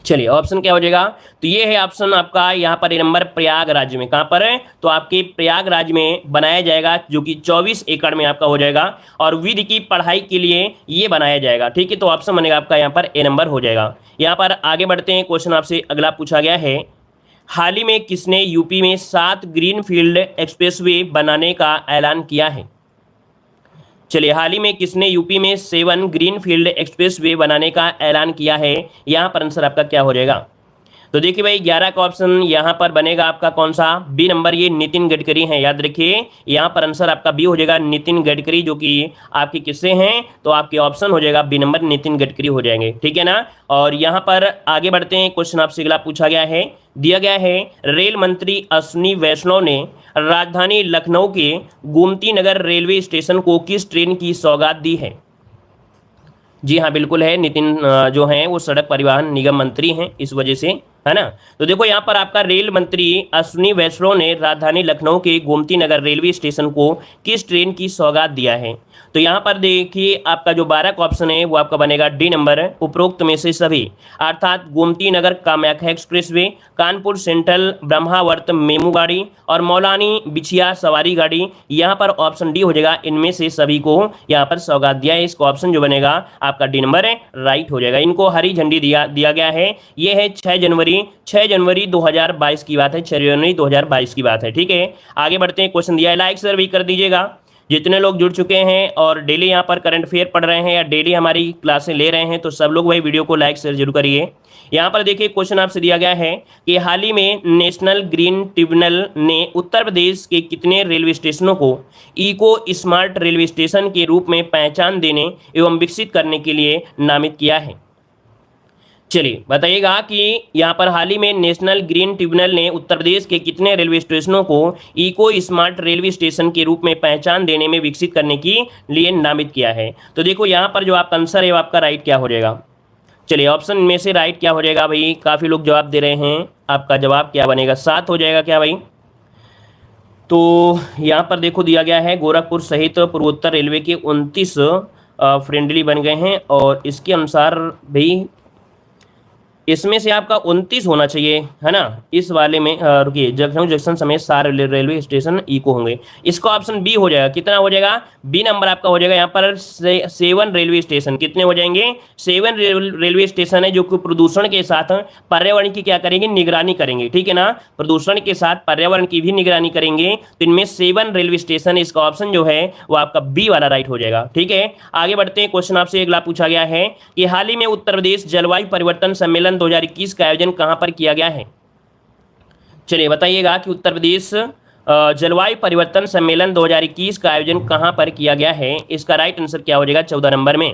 चलिए ऑप्शन क्या हो जाएगा? तो ये है ऑप्शन आपका यहाँ पर नंबर प्रयागराज में। कहाँ पर है? तो आपके प्रयागराज में बनाया जाएगा, जो कि 24 एकड़ में आपका हो जाएगा। और विधि की पढ़ाई के लिए ये बनाया जाएगा। ठीक है, तो ऑप्शन बनेगा आपका यहाँ पर ए नंबर हो जाएगा। यहाँ पर आगे बढ़ते हैं, क्वेश्चन आपसे अगला पूछा गया है, हाल ही में किसने यूपी में 7 ग्रीनफील्ड एक्सप्रेसवे बनाने का ऐलान किया है? चलिए हाल ही में किसने यूपी में 7 ग्रीनफील्ड एक्सप्रेसवे बनाने का ऐलान किया है? यहाँ पर आंसर आपका क्या हो जाएगा? तो देखिए भाई 11 का ऑप्शन यहाँ पर बनेगा आपका कौन सा? बी नंबर, ये नितिन गडकरी हैं। याद रखिए यहाँ पर आंसर आपका बी हो जाएगा, नितिन गडकरी, जो कि आपके किससे हैं? तो आपके ऑप्शन हो जाएगा बी नंबर, नितिन गडकरी हो जाएंगे। ठीक है ना। और यहाँ पर आगे बढ़ते हैं, क्वेश्चन आपसे अगला पूछा गया है, दिया गया है, रेल मंत्री अश्विनी वैष्णव ने राजधानी लखनऊ के गोमती नगर रेलवे स्टेशन को किस ट्रेन की सौगात दी है? जी हाँ बिल्कुल है, नितिन जो हैं वो सड़क परिवहन निगम मंत्री हैं, इस वजह से, है ना। तो देखो यहाँ पर आपका रेल मंत्री अश्विनी वैष्णव ने राजधानी लखनऊ के गोमती नगर रेलवे स्टेशन को किस ट्रेन की सौगात दिया है? तो यहाँ पर देखिए आपका जो 12 का ऑप्शन है वो आपका बनेगा डी नंबर, उपरोक्त में से सभी, अर्थात Gomti Nagar Kamakhya expressway, Kanpur central Brahmavart MEMU गाड़ी और मौलानी बिछिया सवारी गाड़ी। यहाँ पर ऑप्शन डी हो जाएगा, इनमें से सभी को यहाँ पर सौगात दिया है। इसका ऑप्शन जो बनेगा आपका डी नंबर है, राइट हो जाएगा। इनको हरी झंडी दिया गया है। ये है 6 जनवरी 2022 की बात है, 6 जनवरी 2022 की बात है। ठीक है, आगे बढ़ते हैं, क्वेश्चन दिया है, लाइक शेयर भी कर दीजिएगा। जितने लोग जुड़ चुके हैं और डेली यहाँ पर करंट अफेयर पढ़ रहे हैं या डेली हमारी क्लासें ले रहे हैं, तो सब लोग भाई वीडियो को लाइक शेयर जरूर करिए। यहाँ पर देखिए क्वेश्चन आपसे दिया गया है कि हाल ही में नेशनल ग्रीन ट्रिब्यूनल ने उत्तर प्रदेश के कितने रेलवे स्टेशनों को इको स्मार्ट रेलवे स्टेशन के रूप में पहचान देने एवं विकसित करने के लिए नामित किया है? चलिए बताइएगा कि यहाँ पर हाल ही में नेशनल ग्रीन ट्रिब्यूनल ने उत्तर प्रदेश के कितने रेलवे स्टेशनों को इको स्मार्ट रेलवे स्टेशन के रूप में पहचान देने में विकसित करने के लिए नामित किया है। तो देखो यहाँ पर जो आपका आंसर है वो आपका राइट क्या हो जाएगा। चलिए ऑप्शन में से राइट क्या हो जाएगा भाई, काफ़ी लोग जवाब दे रहे हैं, आपका जवाब क्या बनेगा, 7 हो जाएगा क्या भाई। तो यहाँ पर देखो दिया गया है गोरखपुर सहित पूर्वोत्तर रेलवे के 29 फ्रेंडली बन गए हैं और इसके अनुसार भाई इसमें से आपका 29 होना चाहिए, है ना। इस वाले में रुकिए, जंक्शन जंक्शन समेत सारे रेलवे स्टेशन इको होंगे। इसका ऑप्शन बी हो जाएगा। कितना हो जाएगा, बी नंबर आपका हो जाएगा। यहाँ पर 7 रेलवे स्टेशन कितने हो जाएंगे, 7 रेलवे स्टेशन है जो कि प्रदूषण के साथ पर्यावरण की क्या करेंगे, निगरानी करेंगे, ठीक है ना। प्रदूषण के साथ पर्यावरण की भी निगरानी करेंगे, तो इनमें 7 रेलवे स्टेशन, इसका ऑप्शन जो है वो आपका बी वाला राइट हो जाएगा। ठीक है, आगे बढ़ते हैं। क्वेश्चन आपसे अगला पूछा गया है कि हाल ही में उत्तर प्रदेश जलवायु परिवर्तन सम्मेलन 2021 का आयोजन कहां पर किया गया है। चलिए बताइएगा कि उत्तर प्रदेश जलवायु परिवर्तन सम्मेलन 2021 का आयोजन कहां पर किया गया है। इसका राइट आंसर क्या हो जाएगा, 14 नंबर में।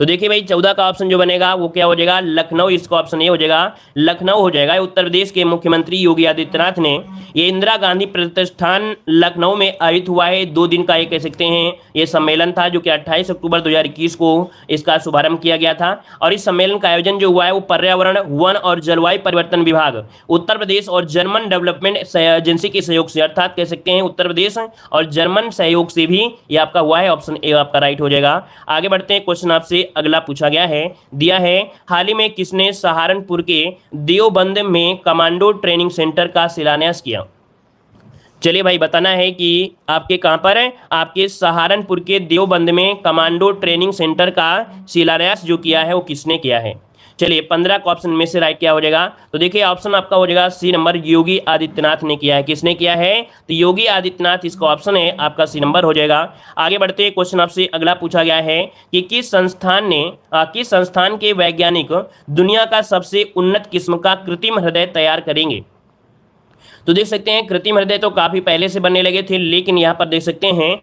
तो देखिए भाई 14 का ऑप्शन जो बनेगा वो क्या हो जाएगा, लखनऊ। इसका ऑप्शन ए हो जाएगा, लखनऊ हो जाएगा। उत्तर प्रदेश के मुख्यमंत्री योगी आदित्यनाथ ने ये इंदिरा गांधी प्रतिष्ठान लखनऊ में आयोजित हुआ है। 2 दिन का ये कह सकते हैं ये सम्मेलन था जो कि 28 अक्टूबर 2021 को इसका शुभारंभ किया गया था। और इस सम्मेलन का आयोजन जो हुआ है वो पर्यावरण, वन और जलवायु परिवर्तन विभाग उत्तर प्रदेश और जर्मन डेवलपमेंट एजेंसी के सहयोग से, अर्थात कह सकते हैं उत्तर प्रदेश और जर्मन सहयोग से भी ये आपका हुआ है। ऑप्शन ए आपका राइट हो जाएगा। आगे बढ़ते हैं। क्वेश्चन आपसे अगला पूछा गया है, दिया है हाल ही में किसने सहारनपुर के देवबंद में कमांडो ट्रेनिंग सेंटर का शिलान्यास किया। चलिए भाई बताना है कि आपके कहां पर है, आपके सहारनपुर के देवबंद में कमांडो ट्रेनिंग सेंटर का शिलान्यास जो किया है वो किसने किया है। चलिए 15 का ऑप्शन में से राइट क्या हो जाएगा, तो देखिए ऑप्शन आपका हो जाएगा सी नंबर, योगी आदित्यनाथ ने किया है। किसने किया है, तो योगी आदित्यनाथ, इसका ऑप्शन है आपका सी नंबर हो जाएगा। आगे बढ़ते हैं। क्वेश्चन आपसे अगला पूछा गया है कि किस संस्थान के वैज्ञानिक दुनिया का सबसे उन्नत किस्म का कृत्रिम हृदय तैयार करेंगे। तो देख सकते हैं कृत्रिम हृदय तो काफी पहले से बनने लगे थे, लेकिन यहाँ पर देख सकते हैं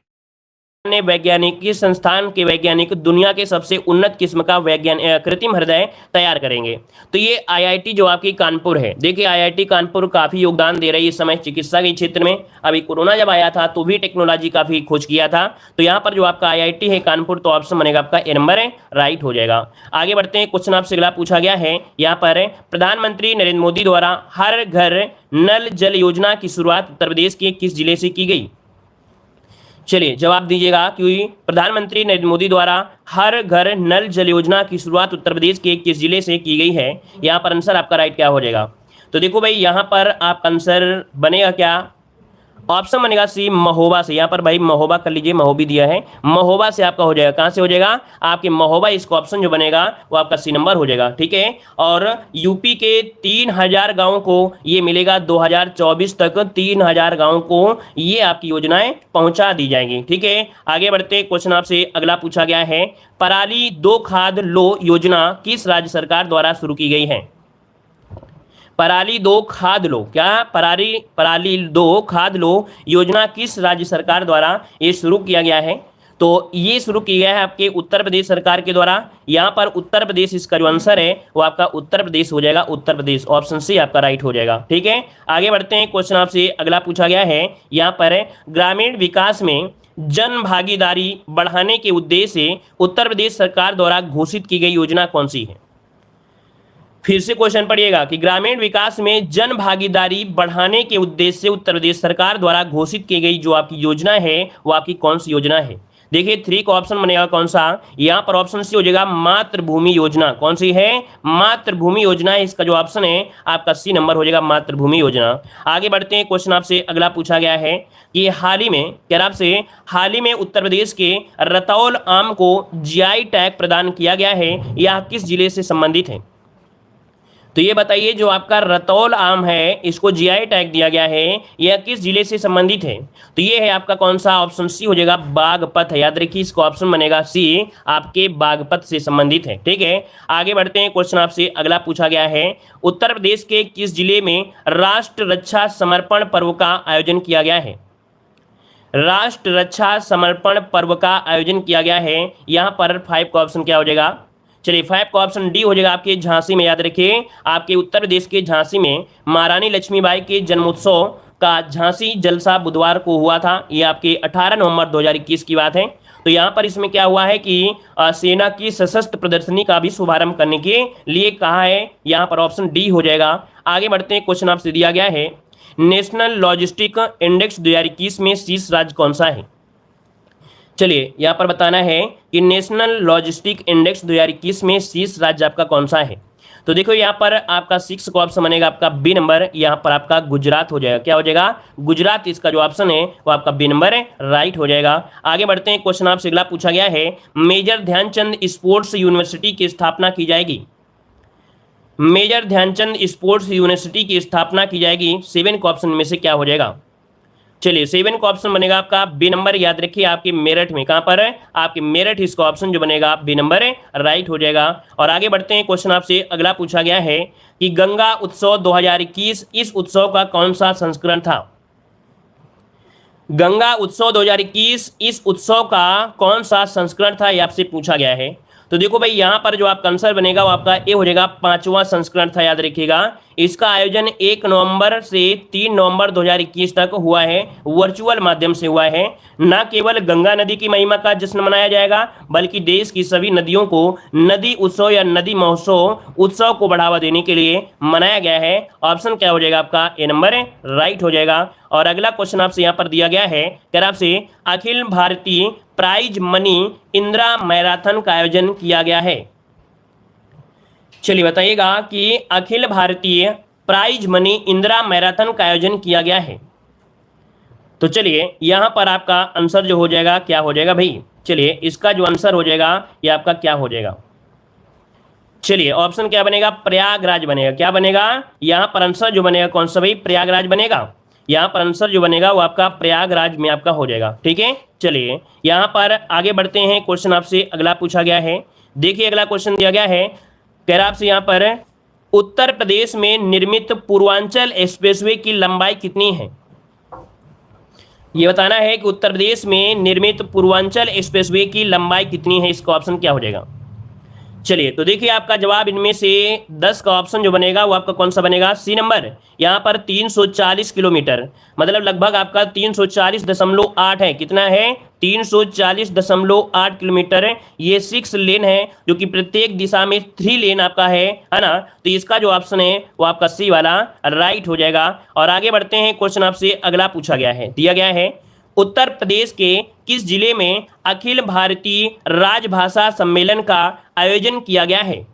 वैज्ञानिक, किस संस्थान के वैज्ञानिक दुनिया के सबसे उन्नत किस्म का कृत्रिम हृदय तैयार करेंगे। तो ये आईआईटी जो आपकी कानपुर है। देखिए आईआईटी कानपुर काफी योगदान दे रही है इस समय चिकित्सा के क्षेत्र में। अभी कोरोना जब आया था तो भी टेक्नोलॉजी काफी खोज किया था। तो यहाँ पर जो आपका आईआईटी है कानपुर, तो ऑप्शन बनेगा आपका ए नंबर है, राइट हो जाएगा। आगे बढ़ते हैं। क्वेश्चन आपसे अगला पूछा गया है, यहाँ पर प्रधानमंत्री नरेंद्र मोदी द्वारा हर घर नल जल योजना की शुरुआत उत्तर प्रदेश के किस जिले से की गई। चलिए जवाब दीजिएगा कि प्रधानमंत्री नरेंद्र मोदी द्वारा हर घर नल जल योजना की शुरुआत उत्तर प्रदेश के किस जिले से की गई है। यहाँ पर आंसर आपका राइट क्या हो जाएगा, तो देखो भाई यहाँ पर आपका आंसर बनेगा क्या, ऑप्शन बनेगा सी महोबा से। यहाँ पर भाई महोबा कर लीजिए, महोबी दिया है, महोबा से आपका हो जाएगा। कहाँ से हो जाएगा, आपके महोबा। इसका ऑप्शन जो बनेगा वो आपका सी नंबर हो जाएगा। ठीक है, और यूपी के 3000 गाँव को ये मिलेगा 2024 तक 3000 गाँव को ये आपकी योजनाएं पहुंचा दी जाएंगी। ठीक है, आगे बढ़ते। क्वेश्चन आपसे अगला पूछा गया है, पराली 2 खाद लो योजना किस राज्य सरकार द्वारा शुरू की गई है। पराली 2 खाद लो, क्या पराली 2 खाद लो योजना किस राज्य सरकार द्वारा ये शुरू किया गया है। तो ये शुरू किया गया है आपके उत्तर प्रदेश सरकार के द्वारा। यहाँ पर उत्तर प्रदेश, इसका जो आंसर है वो आपका उत्तर प्रदेश हो जाएगा, उत्तर प्रदेश। ऑप्शन सी आपका राइट हो जाएगा। ठीक है, आगे बढ़ते हैं। क्वेश्चन आपसे अगला पूछा गया है, यहाँ पर ग्रामीण विकास में जन भागीदारी बढ़ाने के उद्देश्य से उत्तर प्रदेश सरकार द्वारा घोषित की गई योजना कौन सी है। फिर से क्वेश्चन पढ़िएगा कि ग्रामीण विकास में जन भागीदारी बढ़ाने के उद्देश्य से उत्तर प्रदेश सरकार द्वारा घोषित की गई जो आपकी योजना है वो आपकी कौन सी योजना है। देखिए 3 का ऑप्शन बनेगा कौन सा, यहाँ पर ऑप्शन सी हो जाएगा मातृभूमि योजना। कौन सी है, मातृभूमि योजना है। इसका जो ऑप्शन है आपका सी नंबर हो जाएगा, मातृभूमि योजना। आगे बढ़ते हैं। क्वेश्चन आपसे अगला पूछा गया है कि हाल ही में उत्तर प्रदेश के रतौल आम को जीआई टैग प्रदान किया गया है, यह किस जिले से संबंधित है। तो ये बताइए जो आपका रतौल आम है इसको जीआई टैग दिया गया है, यह किस जिले से संबंधित है। तो ये है आपका कौन सा, ऑप्शन सी हो जाएगा बागपत। याद रखिए इसका ऑप्शन बनेगा सी, आपके बागपत से संबंधित है। ठीक है, आगे बढ़ते हैं। क्वेश्चन आपसे अगला पूछा गया है, उत्तर प्रदेश के किस जिले में राष्ट्र रक्षा समर्पण पर्व का आयोजन किया गया है। राष्ट्र रक्षा समर्पण पर्व का आयोजन किया गया है, यहाँ पर 5 का ऑप्शन क्या हो जाएगा। चलिए 5 का ऑप्शन डी हो जाएगा आपके झांसी में। याद रखिए आपके उत्तर प्रदेश के झांसी में महारानी लक्ष्मीबाई के जन्मोत्सव का झांसी जलसा बुधवार को हुआ था। ये आपके 18 नवंबर 2021 की बात है। तो यहाँ पर इसमें क्या हुआ है कि सेना की सशस्त्र प्रदर्शनी का भी शुभारंभ करने के लिए कहा है। यहाँ पर ऑप्शन डी हो जाएगा। आगे बढ़ते हैं, क्वेश्चन आपसे दिया गया है नेशनल लॉजिस्टिक इंडेक्स 2021 में शीर्ष राज्य कौन सा है। चलिए यहाँ पर बताना है कि नेशनल लॉजिस्टिक इंडेक्स 2021 में शीर्ष राज्य आपका कौन सा है। तो देखो यहाँ पर आपका 6 का ऑप्शन बनेगा आपका बी नंबर। यहाँ पर आपका गुजरात हो जाएगा। क्या हो जाएगा? गुजरात। इसका जो ऑप्शन है वो आपका बी नंबर राइट हो जाएगा। आगे बढ़ते हैं, क्वेश्चन आपसे अगला पूछा गया है मेजर ध्यानचंद स्पोर्ट्स यूनिवर्सिटी की स्थापना की जाएगी। मेजर ध्यानचंद स्पोर्ट्स यूनिवर्सिटी की स्थापना की जाएगी। 7 का ऑप्शन में से क्या हो जाएगा? चलिए 7 का ऑप्शन बनेगा आपका बी नंबर। याद रखिए आपके मेरठ में, कहां पर है? आपके मेरठ। इसका ऑप्शन जो बनेगा बी नंबर राइट हो जाएगा। और आगे बढ़ते हैं, क्वेश्चन आपसे अगला पूछा गया है कि गंगा उत्सव 2021 इस उत्सव का कौन सा संस्करण था। गंगा उत्सव 2021 इस उत्सव का कौन सा संस्करण था, यह आपसे पूछा गया है। तो देखो भाई यहाँ पर जो आपका आंसर बनेगा वो आपका ए हो जाएगा, 5वां संस्करण था। याद रखिएगा इसका आयोजन 1 नवंबर से 3 नवंबर 2021 तक हुआ है, वर्चुअल माध्यम से हुआ है। न केवल गंगा नदी की महिमा का जश्न मनाया जाएगा बल्कि देश की सभी नदियों को नदी उत्सव या नदी महोत्सव उत्सव को बढ़ावा देने के लिए मनाया गया है। ऑप्शन क्या हो जाएगा आपका? ए नंबर राइट हो जाएगा। और अगला क्वेश्चन आपसे यहाँ पर दिया गया है, कह रहा आपसे Akhil Bharatiya prize money Indira marathon का आयोजन किया गया है। चलिए बताइएगा कि Akhil Bharatiya prize money Indira marathon का आयोजन किया गया है। तो चलिए यहाँ पर आपका आंसर जो हो जाएगा क्या हो जाएगा भाई? चलिए इसका जो आंसर हो जाएगा ये आपका क्या हो जाएगा? चलिए ऑप्शन क्या बनेगा? प्रयागराज बनेगा। क्या बनेगा? यहाँ पर आंसर जो बनेगा कौन सा भाई? प्रयागराज बनेगा। यहाँ पर आंसर जो बनेगा वो आपका प्रयागराज में आपका हो जाएगा। ठीक है, चलिए यहाँ पर आगे बढ़ते हैं। क्वेश्चन आपसे अगला पूछा गया है। देखिए अगला क्वेश्चन दिया गया है, कह रहा आपसे यहाँ पर उत्तर प्रदेश में निर्मित पूर्वांचल एक्सप्रेसवे की लंबाई कितनी है। ये बताना है कि उत्तर प्रदेश में निर्मित पूर्वांचल एक्सप्रेसवे की लंबाई कितनी है। इसका ऑप्शन क्या हो जाएगा? चलिए तो देखिए आपका जवाब इनमें से 10 का ऑप्शन जो बनेगा वो आपका कौन सा बनेगा? C number. यहाँ पर 340 किलोमीटर, मतलब लगभग आपका 340.8 है। कितना है? 340.8 किलोमीटर है। ये 6 लेन है जो कि प्रत्येक दिशा में 3 लेन आपका है ना। तो इसका जो ऑप्शन है वो आपका सी वाला राइट हो जाएगा। और आगे बढ़ते हैं, क्वेश्चन आपसे अगला पूछा गया है, दिया गया है उत्तर प्रदेश के किस जिले में अखिल भारतीय राजभाषा सम्मेलन का आयोजन किया गया है।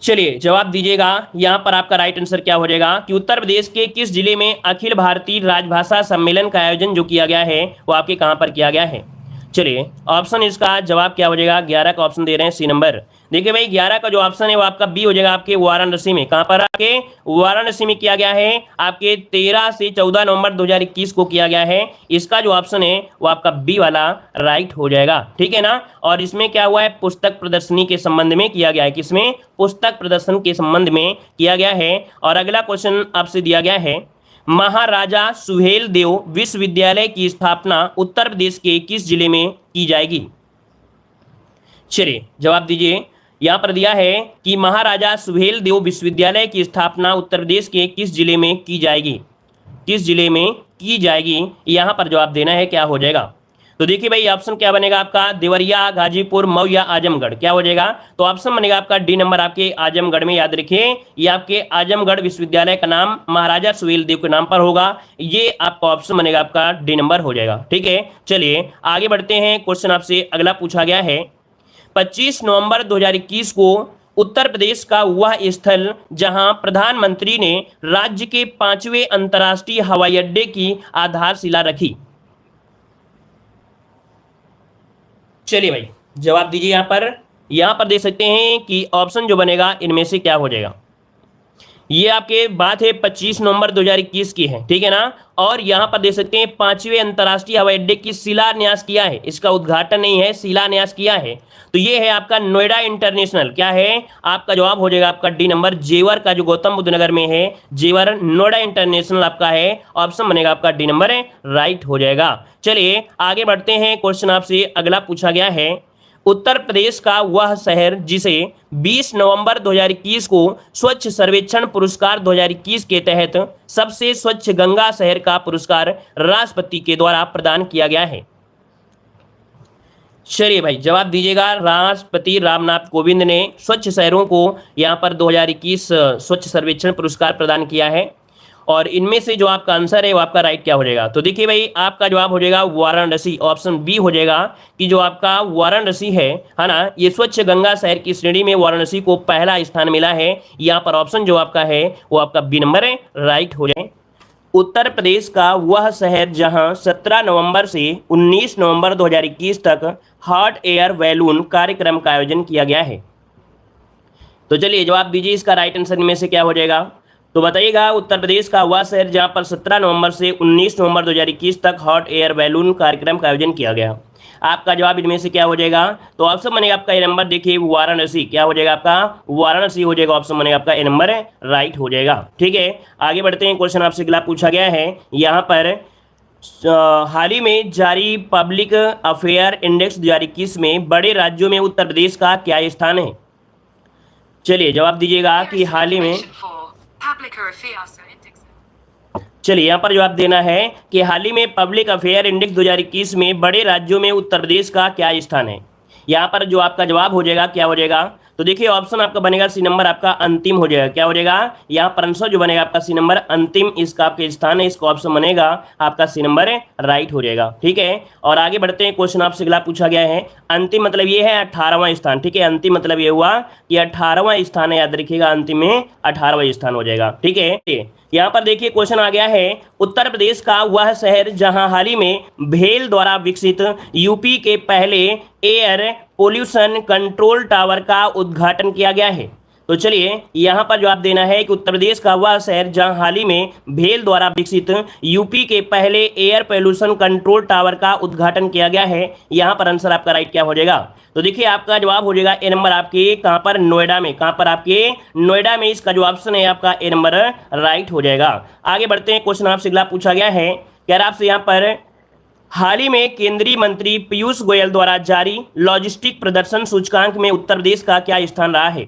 चलिए जवाब दीजिएगा। यहां पर आपका राइट आंसर क्या हो जाएगा कि उत्तर प्रदेश के किस जिले में अखिल भारतीय राजभाषा सम्मेलन का आयोजन जो किया गया है वो आपके कहां पर किया गया है। चलिए ऑप्शन इसका जवाब क्या हो जाएगा? 11 का ऑप्शन दे रहे हैं, सी नंबर। देखिए भाई 11 का जो ऑप्शन है वो आपका बी हो जाएगा, आपके वाराणसी में। कहां पर? आपके वाराणसी में किया गया है। आपके 13 से 14 नवंबर 2021 को किया गया है। इसका जो ऑप्शन है वो आपका बी वाला राइट हो जाएगा। ठीक है ना। और इसमें क्या हुआ है? पुस्तक प्रदर्शनी के संबंध में किया गया है। किसमें? पुस्तक प्रदर्शन के संबंध में किया गया है। और अगला क्वेश्चन आपसे दिया गया है, महाराजा सुहेलदेव विश्वविद्यालय की स्थापना उत्तर प्रदेश के किस जिले में की जाएगी। चलिए जवाब दीजिए। यहां पर दिया है कि महाराजा सुहेलदेव विश्वविद्यालय की स्थापना उत्तर प्रदेश के किस जिले में की जाएगी। किस जिले में की जाएगी, यहां पर जवाब देना है। क्या हो जाएगा? तो देखिए भाई ऑप्शन क्या बनेगा आपका? देवरिया, गाजीपुर, मऊ या आजमगढ़। क्या हो जाएगा? तो ऑप्शन बनेगा आपका डी नंबर, आपके आजमगढ़ में। याद रखिए ये आपके आजमगढ़ विश्वविद्यालय का नाम महाराजा सुहेलदेव के नाम पर होगा। ये आपका ऑप्शन बनेगा आपका डी नंबर हो जाएगा। ठीक है, चलिए आगे बढ़ते हैं। क्वेश्चन आपसे अगला पूछा गया है, 25 नवंबर 2021 को उत्तर प्रदेश का वह स्थल जहां प्रधानमंत्री ने राज्य के 5वें अंतर्राष्ट्रीय हवाई अड्डे की आधारशिला रखी। चलिए भाई जवाब दीजिए। यहां पर देख सकते हैं कि ऑप्शन जो बनेगा इनमें से क्या हो जाएगा। ये आपके बात है 25 नवंबर 2021 की है। ठीक है ना। और यहां पर देख सकते हैं 5वें अंतर्राष्ट्रीय हवाई अड्डे की शिलान्यास किया है। इसका उद्घाटन नहीं है, शिलान्यास किया है। तो ये है आपका नोएडा इंटरनेशनल। क्या है? आपका जवाब हो जाएगा आपका डी नंबर, जेवर का जो गौतम बुद्ध नगर में है, जेवर नोएडा इंटरनेशनल आपका है। ऑप्शन बनेगा आपका डी नंबर राइट हो जाएगा। चलिए आगे बढ़ते हैं। क्वेश्चन आपसे अगला पूछा गया है, उत्तर प्रदेश का वह शहर जिसे 20 नवंबर 2021 को स्वच्छ सर्वेक्षण पुरस्कार 2021 के तहत सबसे स्वच्छ गंगा शहर का पुरस्कार राष्ट्रपति के द्वारा प्रदान किया गया है। चलिए भाई जवाब दीजिएगा। राष्ट्रपति रामनाथ कोविंद ने स्वच्छ शहरों को यहाँ पर 2021 स्वच्छ सर्वेक्षण पुरस्कार प्रदान किया है। और इनमें से जो आपका आंसर है वो आपका राइट क्या हो जाएगा? तो देखिए भाई आपका जवाब हो जाएगा वाराणसी, ऑप्शन बी हो जाएगा कि जो आपका वाराणसी है ना, ये स्वच्छ गंगा शहर की श्रेणी में वाराणसी को पहला स्थान मिला है। यहाँ पर ऑप्शन जो आपका है वो आपका बी नंबर है, राइट हो जाए। उत्तर प्रदेश का वह शहर जहां 17 नवंबर से 19 नवंबर 2021 तक हॉट एयर बैलून कार्यक्रम का आयोजन किया गया है। तो चलिए जवाब दीजिए, इसका राइट आंसर में से क्या हो जाएगा? तो बताइएगा उत्तर प्रदेश का वह शहर जहां पर 17 नवंबर से 19 नवंबर 2021 तक हॉट एयर बैलून कार्यक्रम का आयोजन किया गया। आपका जवाब इनमें से क्या हो जाएगा? तो ऑप्शन बनेगा आपका ए नंबर, देखिए वाराणसी। क्या हो जाएगा आपका? वाराणसी हो जाएगा, ऑप्शन बनेगा आपका ए नंबर है, राइट हो जाएगा। ठीक है, आगे बढ़ते हैं। क्वेश्चन आपसे अगला पूछा गया है यहाँ पर हाल ही में जारी पब्लिक अफेयर इंडेक्स 2021 में बड़े राज्यों में उत्तर प्रदेश का क्या स्थान है? चलिए जवाब दीजिएगा कि हाल ही में, चलिए यहाँ पर जवाब देना है कि हाल ही में पब्लिक अफेयर इंडेक्स 2021 में बड़े राज्यों में उत्तर प्रदेश का क्या स्थान है। यहाँ पर जो आपका जवाब हो जाएगा क्या हो जाएगा? तो देखिए ऑप्शन आपका बनेगा सी नंबर, आपका अंतिम हो जाएगा। क्या हो जाएगा? यहाँ पर आंसर जो बनेगा आपका सी नंबर अंतिम, इसका आपके स्थान है, इसका ऑप्शन बनेगा आपका सी नंबर है, राइट हो जाएगा। ठीक है, और आगे बढ़ते हैं। क्वेश्चन आपसे अगला पूछा गया है, अंतिम मतलब ये है 18वां स्थान। ठीक है, अंतिम मतलब ये हुआ कि 18वां स्थान है, याद रखिएगा अंतिम में 18वां स्थान हो जाएगा। ठीक है, यहाँ पर देखिए क्वेश्चन आ गया है, उत्तर प्रदेश का वह शहर जहां हाल ही में भेल द्वारा विकसित यूपी के पहले एयर पोल्यूशन कंट्रोल टावर का उद्घाटन किया गया है। तो चलिए यहाँ पर जवाब देना है कि उत्तर प्रदेश का वह शहर जहां हाल ही में भेल द्वारा विकसित यूपी के पहले एयर पोल्यूशन कंट्रोल टावर का उद्घाटन किया गया है। यहाँ पर आंसर आपका राइट क्या हो जाएगा? तो देखिए आपका जवाब हो जाएगा ए नंबर, आपके कहाँ पर? नोएडा में। कहाँ पर? आपके नोएडा में। इसका जो ऑप्शन है आपका ए नंबर राइट हो जाएगा। आगे बढ़ते हैं। क्वेश्चन आपसे अगला पूछा गया है, क्या आपसे यहाँ पर हाल ही में केंद्रीय मंत्री पीयूष गोयल द्वारा जारी लॉजिस्टिक प्रदर्शन सूचकांक में उत्तर प्रदेश का क्या स्थान रहा है?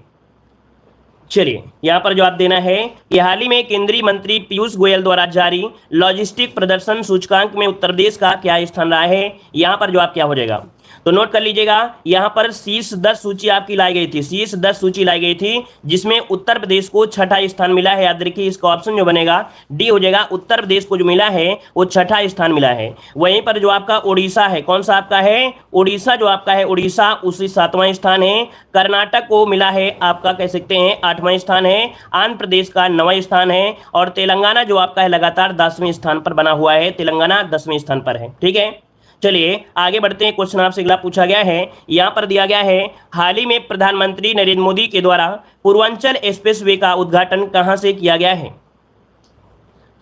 चलिए यहाँ पर जवाब देना है कि हाल ही में केंद्रीय मंत्री पीयूष गोयल द्वारा जारी लॉजिस्टिक प्रदर्शन सूचकांक में उत्तर प्रदेश का क्या स्थान रहा है। यहाँ पर जवाब क्या हो जाएगा? तो नोट कर लीजिएगा, यहाँ पर शीर्ष 10 सूची आपकी लाई गई थी, शीर्ष 10 सूची लाई गई थी जिसमें उत्तर प्रदेश को छठा स्थान मिला है। याद रखिए इसका ऑप्शन जो बनेगा डी हो जाएगा, उत्तर प्रदेश को जो मिला है वो छठा स्थान मिला है। वहीं पर जो आपका उड़ीसा है, कौन सा आपका है? उड़ीसा जो आपका है, उड़ीसा उसी 7वां स्थान है। कर्नाटक को मिला है आपका कह सकते हैं 8वां स्थान है। आंध्र प्रदेश का 9वां स्थान है। और तेलंगाना जो आपका है लगातार 10वें स्थान पर बना हुआ है, तेलंगाना 10वें स्थान पर है। ठीक है, चलिए आगे बढ़ते हैं। क्वेश्चन आपसे अगला पूछा गया है, यहाँ पर दिया गया है, हाल ही में प्रधानमंत्री नरेंद्र मोदी के द्वारा पूर्वांचल एक्सप्रेसवे का उद्घाटन कहां से किया गया है?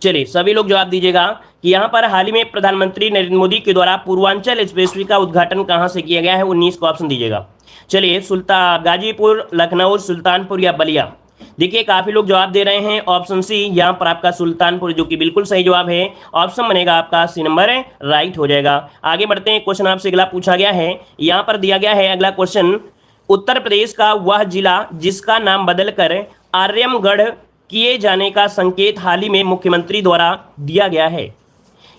चलिए सभी लोग जवाब दीजिएगा कि यहाँ पर हाल ही में प्रधानमंत्री नरेंद्र मोदी के द्वारा पूर्वांचल एक्सप्रेसवे का उद्घाटन कहां से किया गया है। 19 का ऑप्शन दीजिएगा। चलिए गाजीपुर, लखनऊ, सुल्तानपुर या बलिया। देखिए काफी लोग जवाब दे रहे हैं ऑप्शन सी, यहाँ पर आपका सुल्तानपुर, जो कि बिल्कुल सही जवाब है। ऑप्शन बनेगा आपका सी नंबर है, राइट हो जाएगा। आगे बढ़ते हैं। क्वेश्चन आपसे अगला पूछा गया है, यहाँ पर दिया गया है अगला क्वेश्चन, उत्तर प्रदेश का वह जिला जिसका नाम बदलकर आर्यमगढ़ किए जाने का संकेत हाल ही में मुख्यमंत्री द्वारा दिया गया है।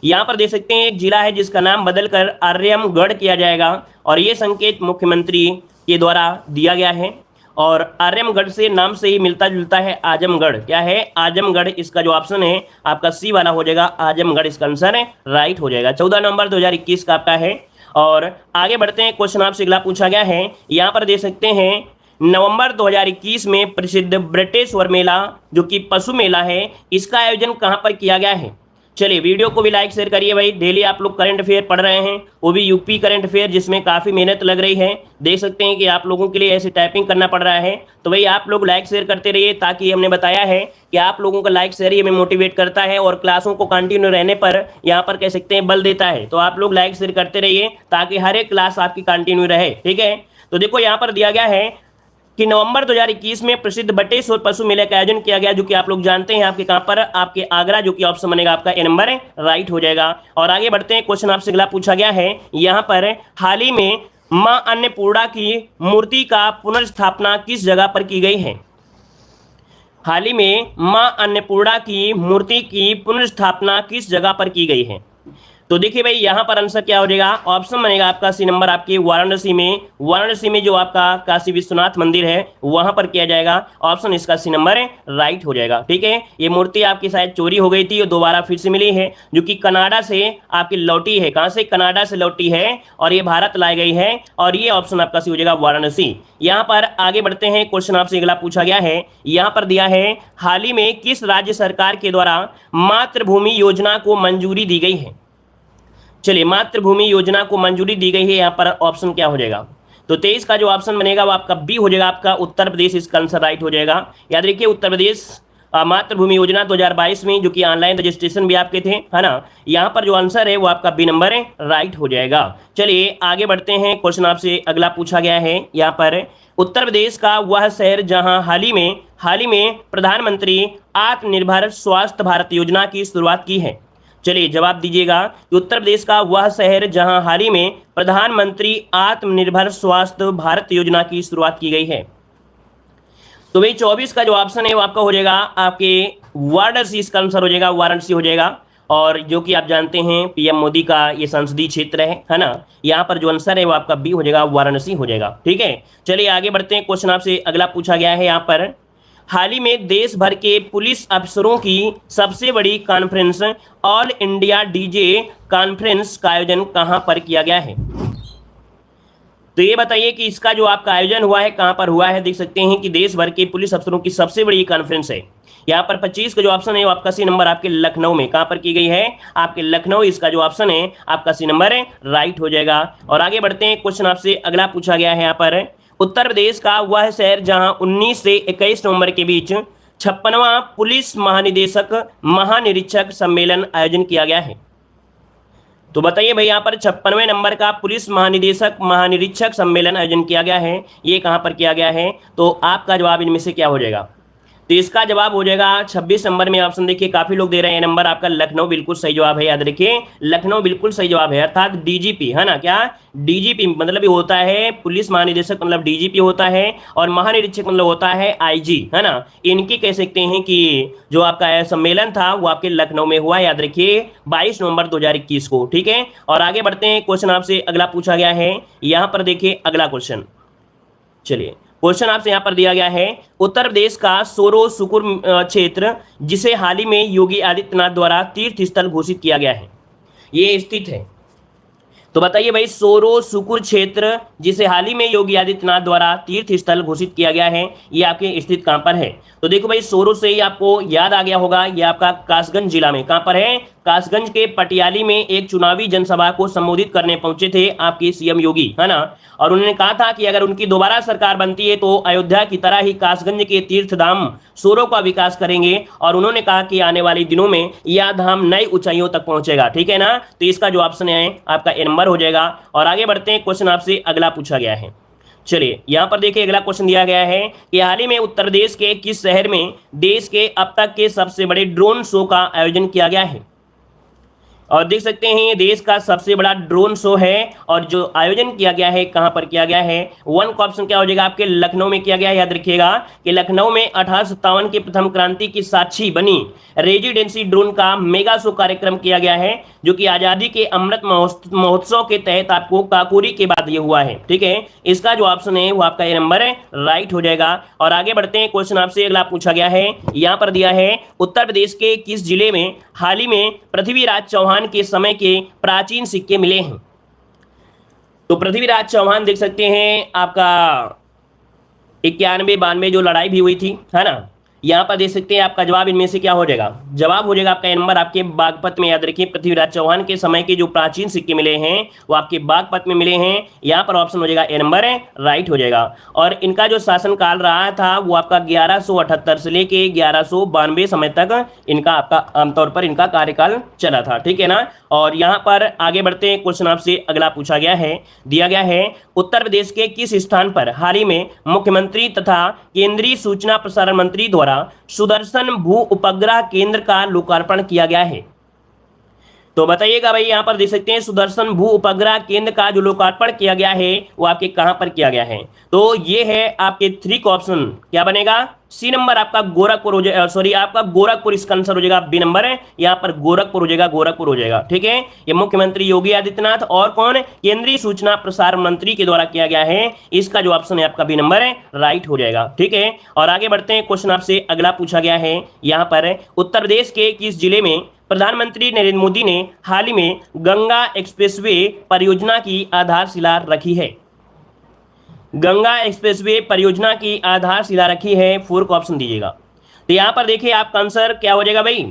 यहाँ पर देख सकते हैं एक जिला है जिसका नाम बदलकर आर्यमगढ़ किया जाएगा और ये संकेत मुख्यमंत्री के द्वारा दिया गया है। और आर्यमगढ़ से नाम से ही मिलता जुलता है आजमगढ़। क्या है? आजमगढ़। इसका जो ऑप्शन है आपका सी वाला हो जाएगा, आजमगढ़ इसका आंसर है, राइट हो जाएगा। 14 नवंबर 2021 का आपका है। और आगे बढ़ते हैं। क्वेश्चन आपसे अगला पूछा गया है, यहाँ पर देख सकते हैं नवंबर 2021 में प्रसिद्ध ब्रटेश्वर मेला जो कि पशु मेला है, इसका आयोजन कहाँ पर किया गया है? चलिए वीडियो को भी लाइक शेयर करिए भाई। डेली आप लोग करंट अफेयर पढ़ रहे हैं, वो भी यूपी करंट अफेयर, जिसमें काफ़ी मेहनत लग रही है। देख सकते हैं कि आप लोगों के लिए ऐसे टाइपिंग करना पड़ रहा है। तो भाई आप लोग लाइक शेयर करते रहिए, ताकि हमने बताया है कि आप लोगों का लाइक शेयर ही हमें मोटिवेट करता है और क्लासों को कंटिन्यू रहने पर यहाँ पर कह सकते हैं बल देता है। तो आप लोग लाइक शेयर करते रहिए ताकि हर एक क्लास आपकी कंटिन्यू रहे। ठीक है, तो देखो यहाँ पर दिया गया है कि नवंबर 2021 में प्रसिद्ध बटेश्वर पशु मेले का आयोजन किया गया, जो कि आप लोग जानते हैं आपके कहां पर? आपके आगरा, जो कि ऑप्शन बनेगा आपका ए नंबर है, राइट हो जाएगा। और आगे बढ़ते हैं। क्वेश्चन आपसे अगला पूछा गया है, यहाँ पर हाल ही में मां अन्नपूर्णा की मूर्ति का पुनर्स्थापना किस जगह पर की गई है? हाल ही में मां अन्नपूर्णा की मूर्ति की पुनर्स्थापना किस जगह पर की गई है? तो देखिए भाई यहां पर आंसर क्या हो जाएगा, ऑप्शन बनेगा आपका सी नंबर आपके वाराणसी में जो आपका काशी विश्वनाथ मंदिर है वहां पर किया जाएगा। ऑप्शन इसका सी नंबर राइट हो जाएगा। ठीक है, ये मूर्ति आपकी शायद चोरी हो गई थी और दोबारा फिर से मिली है, जो कि कनाडा से आपकी लौटी है। कहां से? कनाडा से लौटी है और ये भारत लाई गई है, और ये ऑप्शन आपका सी हो जाएगा वाराणसी। यहां पर आगे बढ़ते हैं, क्वेश्चन आपसे अगला पूछा गया है, यहां पर दिया है हाल ही में किस राज्य सरकार के द्वारा मातृभूमि योजना को मंजूरी दी गई है? चलिए, मातृभूमि योजना को मंजूरी दी गई है, यहां पर ऑप्शन क्या हो जाएगा? तो 23 का जो ऑप्शन बनेगा वो आपका बी हो जाएगा, आपका उत्तर प्रदेश इसका आंसर राइट हो जाएगा। याद रखिए उत्तर प्रदेश मातृभूमि योजना 2022 में, जो कि ऑनलाइन रजिस्ट्रेशन भी आपके थे, है ना, यहां पर जो आंसर है वो आपका बी नंबर है राइट हो जाएगा। चलिए आगे बढ़ते हैं, क्वेश्चन आपसे अगला पूछा गया है, यहां पर उत्तर प्रदेश का वह शहर जहां हाल ही में प्रधानमंत्री आत्मनिर्भर स्वास्थ्य भारत योजना की शुरुआत की है। चलिए जवाब दीजिएगा कि उत्तर प्रदेश का वह शहर जहां हाल ही में प्रधानमंत्री आत्मनिर्भर स्वास्थ्य भारत योजना की शुरुआत की गई है। तो भाई 24 का जो ऑप्शन है वो आपका हो जाएगा आपके वाराणसी, इसका आंसर हो जाएगा वाराणसी हो जाएगा। और जो कि आप जानते हैं पीएम मोदी का ये संसदीय क्षेत्र है ना, यहाँ पर जो आंसर है वो आपका बी हो जाएगा, वाराणसी हो जाएगा। ठीक है, चलिए आगे बढ़ते हैं, क्वेश्चन आपसे अगला पूछा गया है, यहाँ पर हाल ही में देश भर के पुलिस अफसरों की सबसे बड़ी conference all India DJ conference का आयोजन कहां पर किया गया है? तो ये बताइए कि इसका जो आपका आयोजन हुआ है कहां पर हुआ है। देख सकते हैं कि देश भर के पुलिस अफसरों की सबसे बड़ी कॉन्फ्रेंस है। यहाँ पर 25 का जो ऑप्शन है वो आपका सी नंबर आपके लखनऊ में, कहां पर की गई है? आपके लखनऊ, इसका जो ऑप्शन है आपका सी नंबर है राइट हो जाएगा। और आगे बढ़ते हैं, क्वेश्चन आपसे अगला पूछा गया है, यहाँ पर उत्तर प्रदेश का वह शहर जहां 19 से 21 नवंबर के बीच 56वां पुलिस महानिरीक्षक सम्मेलन आयोजन किया गया है। तो बताइए भाई यहाँ पर 56वें नंबर का पुलिस महानिरीक्षक सम्मेलन आयोजन किया गया है, ये कहां पर किया गया है? तो आपका जवाब इनमें से क्या हो जाएगा? तो इसका जवाब हो जाएगा 26 नंबर में। ऑप्शन देखिए काफी लोग दे रहे हैं नंबर, आपका लखनऊ बिल्कुल सही जवाब है। याद रखिए लखनऊ बिल्कुल सही जवाब है, अर्थात डीजीपी, है ना, क्या डीजीपी मतलब ये होता है पुलिस महानिदेशक, मतलब डीजीपी होता है, और महानिरीक्षक मतलब होता है आईजी, है ना। इनकी कह सकते हैं कि जो आपका सम्मेलन था वो आपके लखनऊ में हुआ, याद रखिए 22 नवंबर 2021 को। ठीक है, और आगे बढ़ते हैं, क्वेश्चन आपसे अगला पूछा गया है, यहां पर देखिए अगला क्वेश्चन। चलिए क्वेश्चन आपसे यहां पर दिया गया है, उत्तर प्रदेश का सोरो सुकुर क्षेत्र जिसे हाल ही में योगी आदित्यनाथ द्वारा तीर्थ स्थल घोषित किया गया है, ये स्थित है। तो बताइए भाई सोरो सुकुर क्षेत्र जिसे हाल ही में योगी आदित्यनाथ द्वारा तीर्थ स्थल घोषित किया गया है, ये आपके स्थित कहां पर है? तो देखो भाई सोरो से ही आपको याद आ गया होगा, ये आपका कासगंज जिला में, कहां पर है? कासगंज के पटियाली में एक चुनावी जनसभा को संबोधित करने पहुंचे थे आपके सीएम योगी, है ना। और उन्होंने कहा था कि अगर उनकी दोबारा सरकार बनती है तो अयोध्या की तरह ही कासगंज के तीर्थ धाम सोरो का विकास करेंगे, और उन्होंने कहा कि आने वाले दिनों में यह धाम नई ऊंचाइयों तक पहुंचेगा। ठीक है ना, तो इसका जो ऑप्शन है आपका ए नंबर हो जाएगा। और आगे बढ़ते हैं, क्वेश्चन आपसे अगला पूछा गया है। चलिए यहां पर देखिए अगला क्वेश्चन दिया गया है कि हाल ही में उत्तर प्रदेश के किस शहर में देश के अब तक के सबसे बड़े ड्रोन शो का आयोजन किया गया है? और देख सकते हैं ये देश का सबसे बड़ा ड्रोन शो है, और जो आयोजन किया गया है कहां पर किया गया है? वन का ऑप्शन क्या हो जाएगा? आपके लखनऊ में किया गया है। याद रखिएगा कि लखनऊ में 1857 के प्रथम क्रांति की साक्षी बनी रेजिडेंसी ड्रोन का मेगा शो कार्यक्रम किया गया है, जो कि आजादी के अमृत महोत्सव के तहत आपको काकोरी के बाद ये हुआ है। ठीक है, इसका जो ऑप्शन है वो आपका ये नंबर है राइट हो जाएगा। और आगे बढ़ते हैं, क्वेश्चन आपसे अगला पूछा गया है, यहां पर दिया है उत्तर प्रदेश के किस जिले में हाल ही में पृथ्वीराज चौहान के समय के प्राचीन सिक्के मिले हैं? तो पृथ्वीराज चौहान देख सकते हैं आपका 91-92 जो लड़ाई भी हुई थी, है ना, यहां पर देख सकते हैं आपका जवाब इनमें से क्या हो जाएगा? जवाब हो जाएगा आपका नंबर आपके बागपत में। याद रखिए पृथ्वीराज चौहान के समय के जो प्राचीन सिक्के मिले हैं वो आपके बागपत में मिले हैं, यहां पर ऑप्शन हो जाएगा ए नंबर है राइट हो जाएगा। और इनका जो शासनकाल रहा था वो आपका 1178 से लेके 1192 समय तक इनका आपका आमतौर पर इनका कार्यकाल चला था। ठीक है ना, और यहां पर आगे बढ़ते हैं, क्वेश्चन आपसे अगला पूछा गया है, दिया गया है उत्तर प्रदेश के किस स्थान पर हाल ही में मुख्यमंत्री तथा केंद्रीय सूचना प्रसारण मंत्री द्वारा सुदर्शन भू उपग्रह केंद्र का लोकार्पण किया गया है? तो बताइएगा भाई, यहाँ पर देख सकते हैं सुदर्शन भू उपग्रह केंद्र का जो लोकार्पण किया गया है वो आपके कहां पर किया गया है? तो ये है आपके 3 का ऑप्शन, क्या बनेगा? सी नंबर आपका गोरखपुर हो जाएगा, सॉरी आपका गोरखपुर इसका आंसर हो जाएगा, बी नंबर है यहाँ पर गोरखपुर हो जाएगा, गोरखपुर हो जाएगा। ठीक है, ये मुख्यमंत्री योगी आदित्यनाथ और कौन, केंद्रीय सूचना प्रसारण मंत्री के द्वारा किया गया है। इसका जो ऑप्शन है आपका बी नंबर है, राइट हो जाएगा। ठीक है, और आगे बढ़ते हैं, क्वेश्चन आपसे अगला पूछा गया है यहाँ पर, उत्तर प्रदेश के किस जिले में प्रधानमंत्री नरेंद्र मोदी ने हाल ही में गंगा एक्सप्रेसवे परियोजना की आधारशिला रखी है? गंगा एक्सप्रेसवे परियोजना की आधारशिला रखी है, 4 का ऑप्शन दीजिएगा। तो यहां पर देखिए आपका आंसर क्या हो जाएगा भाई,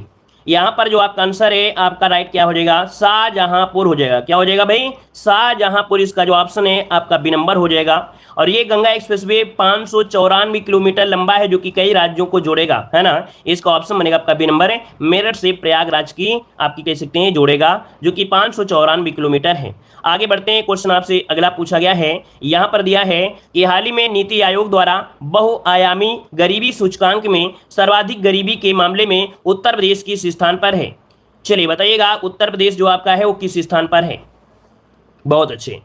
यहां पर जो आपका आंसर है आपका राइट क्या हो जाएगा? शाहजहांपुर हो जाएगा। क्या हो जाएगा भाई? शाहजहांपुर इसका जो ऑप्शन है आपका बी नंबर हो जाएगा। और ये गंगा एक्सप्रेसवे 594 किलोमीटर लंबा है जो कि कई राज्यों को जोड़ेगा, है ना। इसका ऑप्शन बनेगा आपका बी नंबर है, मेरठ से प्रयागराज की आपकी कह सकते हैं जोड़ेगा, जो कि 594 किलोमीटर है। आगे बढ़ते हैं, क्वेश्चन आपसे अगला पूछा गया है, यहां पर दिया है कि हाल ही में नीति आयोग द्वारा बहुआयामी गरीबी सूचकांक में सर्वाधिक गरीबी के मामले में उत्तर प्रदेश किस स्थान पर है? चलिए बताइएगा, उत्तर प्रदेश जो आपका है वो किस स्थान पर है? बहुत अच्छे,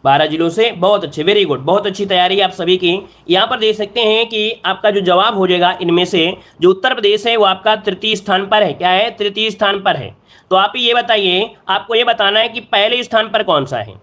12 जिलों से, बहुत अच्छे, वेरी गुड, बहुत अच्छी तैयारी आप सभी की। यहाँ पर देख सकते हैं कि आपका जो जवाब हो जाएगा इनमें से जो उत्तर प्रदेश है वो आपका तृतीय स्थान पर है। क्या है? तृतीय स्थान पर है। तो आप ये बताइए, आपको ये बताना है कि पहले स्थान पर कौन सा है।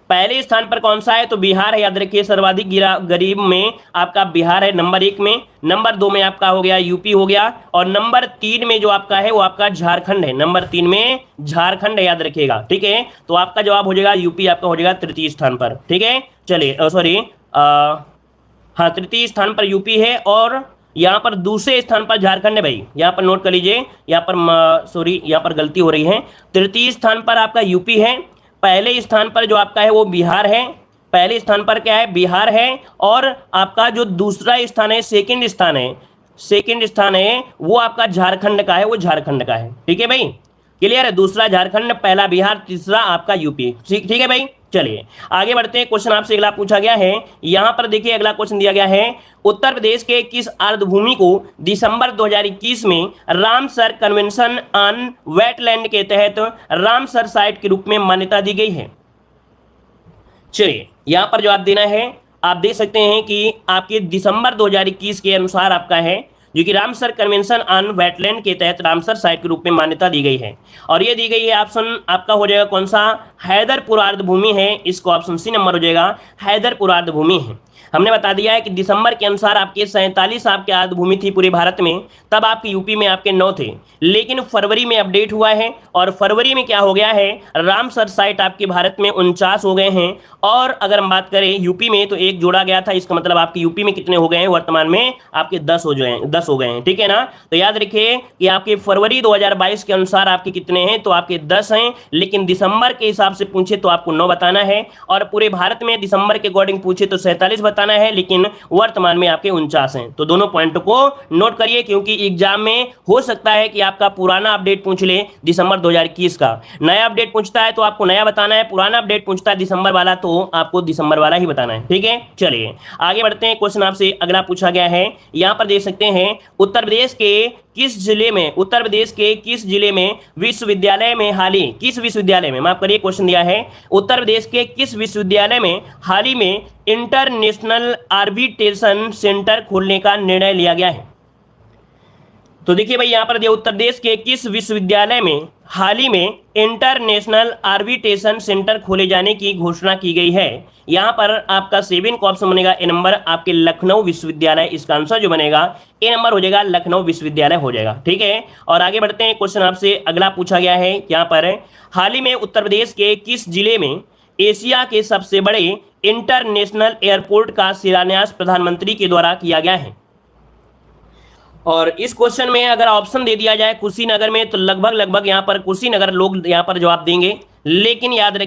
पहले स्थान पर कौन सा है? तो बिहार है, याद रखिए, सर्वाधिक गरीब में आपका बिहार है नंबर 1 में, नंबर 2 में आपका हो गया यूपी हो गया, और नंबर 3 में जो आपका है वो आपका झारखंड है, नंबर 3 में झारखंड है, याद रखिएगा। ठीक है, तो आपका जवाब हो जाएगा यूपी, आपका हो जाएगा तृतीय स्थान पर। ठीक है, चलिए सॉरी हाँ, तृतीय स्थान पर यूपी है और यहाँ पर दूसरे स्थान पर झारखंड है भाई, यहाँ पर नोट कर लीजिए, यहाँ पर सॉरी यहाँ पर गलती हो रही है, तृतीय स्थान पर आपका यूपी है, पहले स्थान पर जो आपका है वो बिहार है, पहले स्थान पर क्या है? बिहार है, और आपका जो दूसरा स्थान है, सेकंड स्थान है वो आपका झारखंड का है, वो झारखंड का है। ठीक है भाई, क्लियर है? दूसरा झारखंड, पहला बिहार, तीसरा आपका यूपी। ठीक है भाई, चलिए आगे बढ़ते हैं, क्वेश्चन आपसे अगला पूछा गया है, यहां पर देखिए अगला क्वेश्चन दिया गया है, उत्तर प्रदेश के किस अर्धभूमि को दिसंबर 2021 में रामसर कन्वेंशन ऑन वेटलैंड के तहत रामसर साइट के रूप में मान्यता दी गई है? चलिए यहां पर जवाब देना है, आप देख सकते हैं कि आपके दिसंबर 2021 के अनुसार आपका है जो कि रामसर कन्वेंशन ऑन वेटलैंड के तहत रामसर साइट के रूप में मान्यता दी गई है, और ये दी गई है ऑप्शन आपका हो जाएगा कौन सा? हैदरपुर अर्धभूमि है, इसको ऑप्शन सी नंबर हो जाएगा, हैदरपुर अर्धभूमि है। हमने बता दिया है कि दिसंबर के अनुसार आपके 47 आपके अर्धभूमि थी पूरे भारत में, तब आपके यूपी में आपके 9 थे, लेकिन फरवरी में अपडेट हुआ है, और फरवरी में क्या हो गया है? रामसर साइट आपके भारत में 49 हो गए हैं, और अगर हम बात करें यूपी में तो 1 जोड़ा गया था, इसका मतलब आपके यूपी में कितने हो गए हैं? वर्तमान में आपके 10 हो गए हैं। ठीक है ना, तो याद रखिए कि आपके फरवरी 2022 के अनुसार आपके कितने हैं? तो आपके 10 हैं, लेकिन दिसंबर के हिसाब से पूछे तो आपको 9 बताना है, और पूरे भारत में दिसंबर के अकॉर्डिंग पूछे तो 47 बताना है, लेकिन वर्तमान में आपके 49 हैं। तो दोनों पॉइंट को नोट करिए, क्योंकि एग्जाम में हो सकता है कि आपका पुराना अपडेट पूछ ले दिसंबर 2021 का, नया अपडेट पूछता है तो आपको नया बताना है, पुराना अपडेट पूछता है दिसंबर वाला तो आपको दिसंबर वाला ही बताना है। ठीक है, चलिए आगे बढ़ते हैं, क्वेश्चन आपसे अगला पूछा गया है, यहां पर देख सकते हैं उत्तर प्रदेश के किस जिले में विश्वविद्यालय में किस विश्वविद्यालय में, माफ करिए क्वेश्चन दिया है, उत्तर प्रदेश के किस विश्वविद्यालय में हाल ही में इंटरनेशनल आर्बिट्रेशन सेंटर खोलने का निर्णय लिया गया है? तो देखिए भाई, यहां पर दिया उत्तर प्रदेश के किस विश्वविद्यालय में हाल ही में इंटरनेशनल आर्बिट्रेशन सेंटर खोले जाने की घोषणा की गई है? यहां पर आपका 7 का ऑप्शन बनेगा ए नंबर, आपके लखनऊ विश्वविद्यालय, इसका आंसर जो बनेगा ए नंबर हो जाएगा, लखनऊ विश्वविद्यालय हो जाएगा। ठीक है, और आगे बढ़ते हैं, क्वेश्चन आपसे अगला पूछा गया है, यहां पर हाल ही में उत्तर प्रदेश के किस जिले में एशिया के सबसे बड़े इंटरनेशनल एयरपोर्ट का शिलान्यास प्रधानमंत्री के द्वारा किया गया है? और इस क्वेश्चन में अगर ऑप्शन दे दिया जाए कुशीनगर में तो लगभग यहाँ पर कुशीनगर लोग यहाँ पर जवाब देंगे, लेकिन याद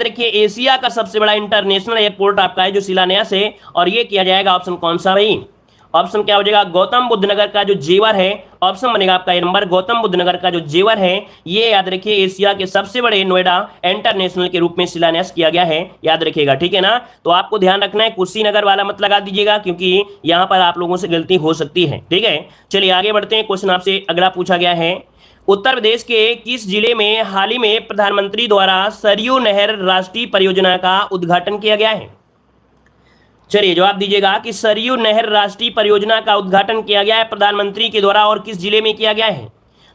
रखिए एशिया का सबसे बड़ा इंटरनेशनल एयरपोर्ट आपका है जो शिलान्यास है, और ये किया जाएगा ऑप्शन कौन सा भाई? ऑप्शन क्या हो जाएगा? गौतम बुद्ध नगर का जो जेवर है, ऑप्शन बनेगा आपका ए नंबर, गौतम बुद्ध नगर का जो जेवर है, ये याद रखिए एशिया के सबसे बड़े नोएडा इंटरनेशनल के रूप में शिलान्यास किया गया है, याद रखिएगा। ठीक है ना, तो आपको ध्यान रखना है, कुशीनगर वाला मत लगा दीजिएगा, क्योंकि यहाँ पर आप लोगों से गलती हो सकती है। ठीक है, चलिए आगे बढ़ते हैं, क्वेश्चन आपसे अगला पूछा गया है, उत्तर प्रदेश के किस जिले में हाल ही में प्रधानमंत्री द्वारा सरयू नहर राष्ट्रीय परियोजना का उद्घाटन किया गया है? चलिए जवाब दीजिएगा कि सरयू नहर राष्ट्रीय परियोजना का उद्घाटन किया गया है प्रधानमंत्री के द्वारा और किस जिले में किया गया है?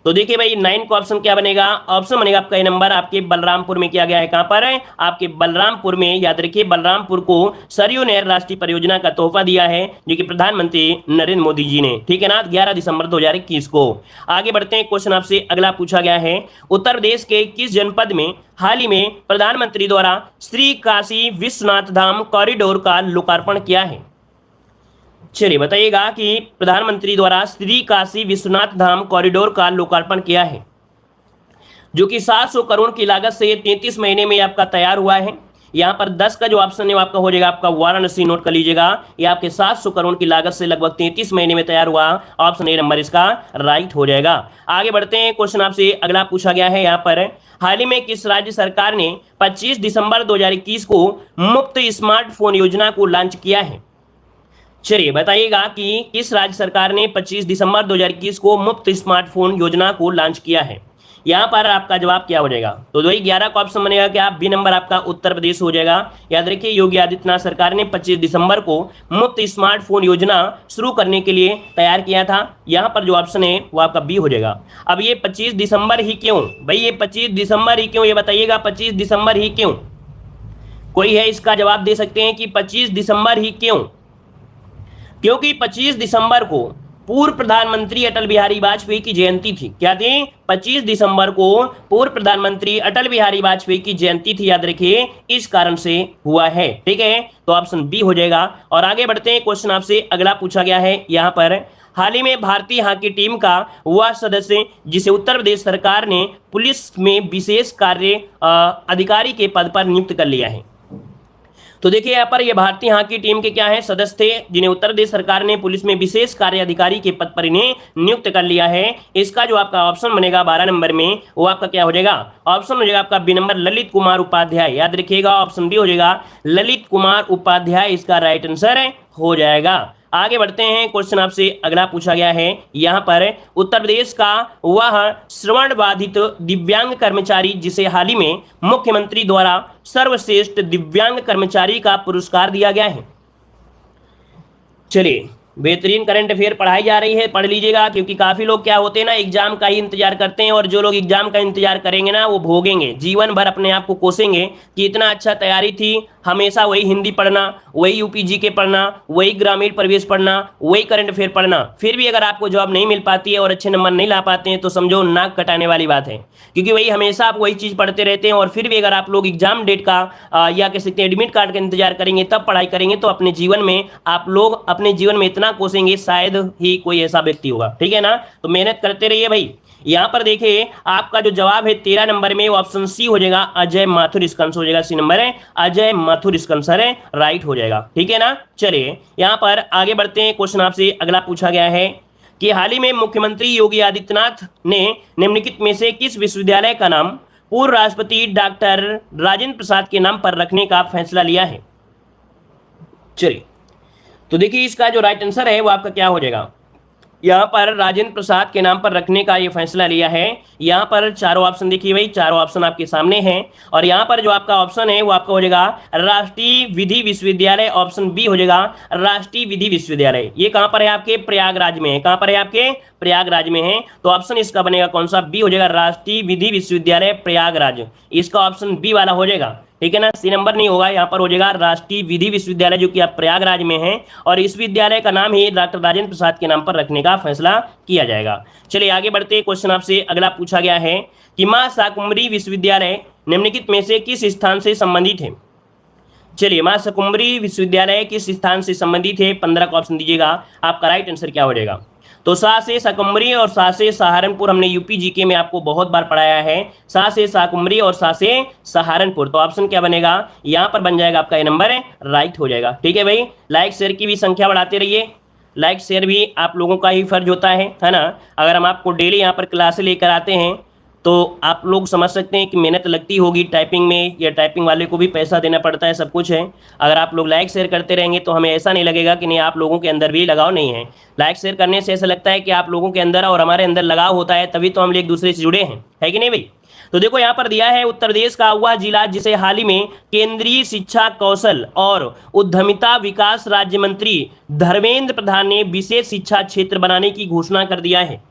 तो देखिए भाई 9 का ऑप्शन क्या बनेगा? ऑप्शन बनेगा आपका ए नंबर, आपके बलरामपुर में किया गया है। कहां पर है? आपके बलरामपुर में। याद रखिए बलरामपुर को सरयू नहर राष्ट्रीय परियोजना का तोहफा दिया है जो कि प्रधानमंत्री नरेंद्र मोदी जी ने, ठीक है ना, 11 दिसंबर 2021 को। आगे बढ़ते हैं, क्वेश्चन आपसे अगला पूछा गया है, उत्तर प्रदेश के किस जनपद में हाल ही में प्रधानमंत्री द्वारा श्री काशी विश्वनाथ धाम कॉरिडोर का लोकार्पण किया है? चलिए बताइएगा कि प्रधानमंत्री द्वारा श्री काशी विश्वनाथ धाम कॉरिडोर का लोकार्पण किया है जो कि 700 करोड़ की लागत से 33 महीने में आपका तैयार हुआ है। यहाँ पर 10 का जो ऑप्शन है वो आपका हो जाएगा आपका वाराणसी, नोट कर लीजिएगा। ये आपके 700 करोड़ की लागत से लगभग 33 महीने में तैयार हुआ। ऑप्शन ए नंबर इसका राइट हो जाएगा। आगे बढ़ते हैं, क्वेश्चन आपसे अगला पूछा गया है यहाँ पर, हाल ही में किस राज्य सरकार ने 25 दिसंबर 2021 को मुफ्त स्मार्टफोन योजना को लॉन्च किया है? चलिए बताइएगा कि किस राज्य सरकार ने 25 दिसंबर 2021 को मुफ्त स्मार्टफोन योजना को लॉन्च किया है? यहाँ पर आपका जवाब क्या हो जाएगा? तो वही 11 का ऑप्शन बनेगा क्या? बी नंबर आपका उत्तर प्रदेश हो जाएगा। याद रखिए योगी आदित्यनाथ सरकार ने 25 दिसंबर को मुफ्त स्मार्टफोन योजना शुरू करने के लिए तैयार किया था। यहाँ पर जो ऑप्शन है वो आपका बी हो जाएगा। अब ये 25 दिसंबर ही क्यों भाई? ये 25 दिसंबर ही क्यों, ये बताइएगा 25 दिसंबर ही क्यों? कोई है इसका जवाब दे सकते हैं कि 25 दिसंबर ही क्यों? क्योंकि 25 दिसंबर को पूर्व प्रधानमंत्री अटल बिहारी वाजपेयी की जयंती थी। क्या थी? 25 दिसंबर को पूर्व प्रधानमंत्री अटल बिहारी वाजपेयी की जयंती थी, याद रखिए, इस कारण से हुआ है। ठीक है, तो ऑप्शन बी हो जाएगा। और आगे बढ़ते हैं, क्वेश्चन आपसे अगला पूछा गया है यहाँ पर, हाल ही में भारतीय हॉकी टीम का वह सदस्य जिसे उत्तर प्रदेश सरकार ने पुलिस में विशेष कार्य अधिकारी के पद पर नियुक्त कर लिया है। तो देखिए यहाँ पर ये भारतीय हॉकी टीम के क्या है? सदस्य थे जिन्हें उत्तर प्रदेश सरकार ने पुलिस में विशेष कार्य अधिकारी के पद पर इन्हें नियुक्त कर लिया है। इसका जो आपका ऑप्शन बनेगा 12 नंबर में वो आपका क्या हो जाएगा? ऑप्शन हो जाएगा आपका बी नंबर, ललित कुमार उपाध्याय। याद रखिएगा ऑप्शन बी हो जाएगा, ललित कुमार उपाध्याय इसका राइट आंसर हो जाएगा। आगे बढ़ते हैं, क्वेश्चन आपसे अगला पूछा गया है यहाँ पर, उत्तर प्रदेश का वह श्रवण बाधित दिव्यांग कर्मचारी जिसे हाल ही में मुख्यमंत्री द्वारा सर्वश्रेष्ठ दिव्यांग कर्मचारी का पुरस्कार दिया गया है। चलिए बेहतरीन करंट अफेयर पढ़ाई जा रही है, पढ़ लीजिएगा, क्योंकि काफी लोग क्या होते हैं ना, एग्जाम का ही इंतजार करते हैं, और जो लोग एग्जाम का इंतजार करेंगे ना वो भोगेंगे, जीवन भर अपने आप को कोसेंगे कि इतना अच्छा तैयारी थी, हमेशा वही हिंदी पढ़ना, वही यूपीजी के पढ़ना, वही ग्रामीण प्रवेश पढ़ना, वही करंट अफेयर पढ़ना, फिर भी अगर आपको जॉब नहीं मिल पाती है और अच्छे नंबर नहीं ला पाते हैं तो समझो नाक कटाने वाली बात है, क्योंकि वही हमेशा आप वही चीज़ पढ़ते रहते हैं। और फिर भी अगर आप लोग एग्जाम डेट का या कह सकते हैं एडमिट कार्ड का इंतजार करेंगे, तब पढ़ाई करेंगे, तो अपने जीवन में आप लोग अपने जीवन में इतना कोसेंगे, शायद ही कोई ऐसा व्यक्ति होगा। ठीक है ना, तो मेहनत करते रहिए भाई। यहाँ पर देखिए आपका जो जवाब है 13 नंबर में वो ऑप्शन सी हो जाएगा, अजय माथुर इसका आंसर हो जाएगा। सी नंबर है अजय माथुर इसका आंसर है, राइट हो जाएगा। ठीक है ना, चलिए यहाँ पर आगे बढ़ते हैं, क्वेश्चन आपसे अगला पूछा गया है कि हाल ही में मुख्यमंत्री योगी आदित्यनाथ ने निम्नलिखित में से किस विश्वविद्यालय का नाम पूर्व राष्ट्रपति डॉक्टर राजेंद्र प्रसाद के नाम पर रखने का फैसला लिया है? चलिए तो देखिए इसका जो राइट आंसर है वो आपका क्या हो जाएगा? यहाँ पर राजेंद्र प्रसाद के नाम पर रखने का ये फैसला लिया है। यहाँ पर चारों ऑप्शन देखिए भाई, चारों ऑप्शन आपके सामने हैं, और यहाँ पर जो आपका ऑप्शन है वो आपका हो जाएगा राष्ट्रीय विधि विश्वविद्यालय। ऑप्शन बी हो जाएगा राष्ट्रीय विधि विश्वविद्यालय। ये कहाँ पर है? आपके प्रयागराज में है। कहाँ पर है? आपके प्रयागराज में है। तो ऑप्शन इसका बनेगा कौन सा? बी हो जाएगा, राष्ट्रीय विधि विश्वविद्यालय प्रयागराज। इसका ऑप्शन बी वाला हो जाएगा। ठीक है ना, सी नंबर नहीं होगा, यहाँ पर हो जाएगा राष्ट्रीय विधि विश्वविद्यालय जो कि आप प्रयागराज में है, और इस विद्यालय का नाम ही डॉक्टर राजेंद्र प्रसाद के नाम पर रखने का फैसला किया जाएगा। चलिए आगे बढ़ते, क्वेश्चन आपसे अगला पूछा गया है कि मां शाकुंभरी विश्वविद्यालय निम्नलिखित में से किस स्थान से संबंधित है? चलिए मां शाकुंभरी विश्वविद्यालय किस स्थान से संबंधित है? 15 का ऑप्शन दीजिएगा, आपका राइट आंसर क्या हो जाएगा? तो सा से शाकुंभरी और सा से सहारनपुर हमने यूपी जीके में आपको बहुत बार पढ़ाया है, सा से शाकुंभरी और सा से सहारनपुर। तो ऑप्शन क्या बनेगा? यहाँ पर बन जाएगा आपका ये नंबर है, राइट हो जाएगा। ठीक है भाई, लाइक शेयर की भी संख्या बढ़ाते रहिए, लाइक शेयर भी आप लोगों का ही फर्ज होता है ना। अगर हम आपको डेली यहाँ पर क्लासे लेकर आते हैं तो आप लोग समझ सकते हैं कि मेहनत लगती होगी टाइपिंग में, या टाइपिंग वाले को भी पैसा देना पड़ता है, सब कुछ है। अगर आप लोग लाइक शेयर करते रहेंगे तो हमें ऐसा नहीं लगेगा कि नहीं आप लोगों के अंदर भी लगाव नहीं है। लाइक शेयर करने से ऐसा लगता है कि आप लोगों के अंदर और हमारे अंदर लगाव होता है, तभी तो हम एक दूसरे से जुड़े हैं, है कि नहीं भाई। तो देखो यहाँ पर दिया है उत्तर प्रदेश का वह जिला जिसे हाल ही में केंद्रीय शिक्षा, कौशल और उद्यमिता विकास राज्य मंत्री धर्मेंद्र प्रधान ने विशेष शिक्षा क्षेत्र बनाने की घोषणा कर दिया है।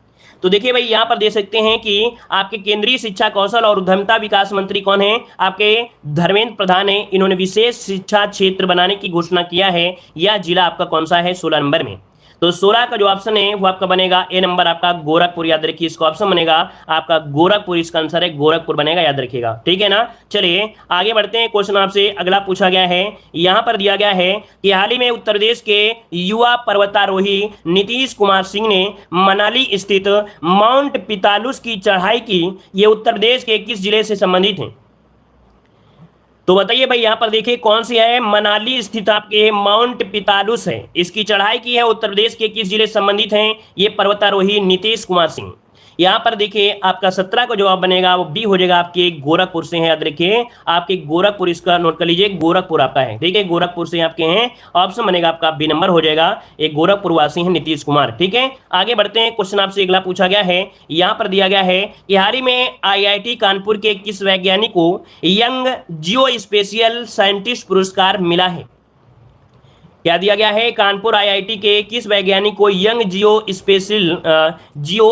तो देखिए भाई यहाँ पर देख सकते हैं कि आपके केंद्रीय शिक्षा, कौशल और उद्यमिता विकास मंत्री कौन है, आपके धर्मेंद्र प्रधान है। इन्होंने विशेष शिक्षा क्षेत्र बनाने की घोषणा किया है। यह जिला आपका कौन सा है, 16 नंबर में। तो 16 का जो ऑप्शन है वो आपका बनेगा ए नंबर, आपका गोरखपुर। याद रखिए इसका ऑप्शन बनेगा आपका गोरखपुर, इसका आंसर है गोरखपुर बनेगा, याद रखिएगा, ठीक है ना। चलिए आगे बढ़ते हैं। क्वेश्चन आपसे अगला पूछा गया है, यहां पर दिया गया है कि हाल ही में उत्तर प्रदेश के युवा पर्वतारोही नीतीश कुमार सिंह ने मनाली स्थित माउंट पितालुस की चढ़ाई की। ये उत्तर प्रदेश के किस जिले से संबंधित है? तो बताइए भाई यहाँ पर देखिए कौन सी है, मनाली स्थित आपके माउंट पितालुस है, इसकी चढ़ाई की है। उत्तर प्रदेश के किस जिले से संबंधित हैं? ये पर्वतारोही नीतीश कुमार सिंह। यहाँ पर देखिए आपका 17 का जवाब बनेगा वो बी हो जाएगा, आपके गोरखपुर से है। याद रखिए आपके गोरखपुर, इसका नोट कर लीजिए, गोरखपुर आपका है, ठीक है, गोरखपुर से आपके हैं। ऑप्शन बनेगा आपका बी नंबर हो जाएगा, एक गोरखपुर वासी है नीतीश कुमार, ठीक है। आगे बढ़ते हैं। क्वेश्चन आपसे अगला पूछा गया है, यहाँ पर दिया गया है कि हाल ही में IIT कानपुर के किस वैज्ञानिक को यंग जियो स्पेशियल साइंटिस्ट पुरस्कार मिला है? क्या दिया गया है, कानपुर IIT के किस वैज्ञानिक को यंग जियो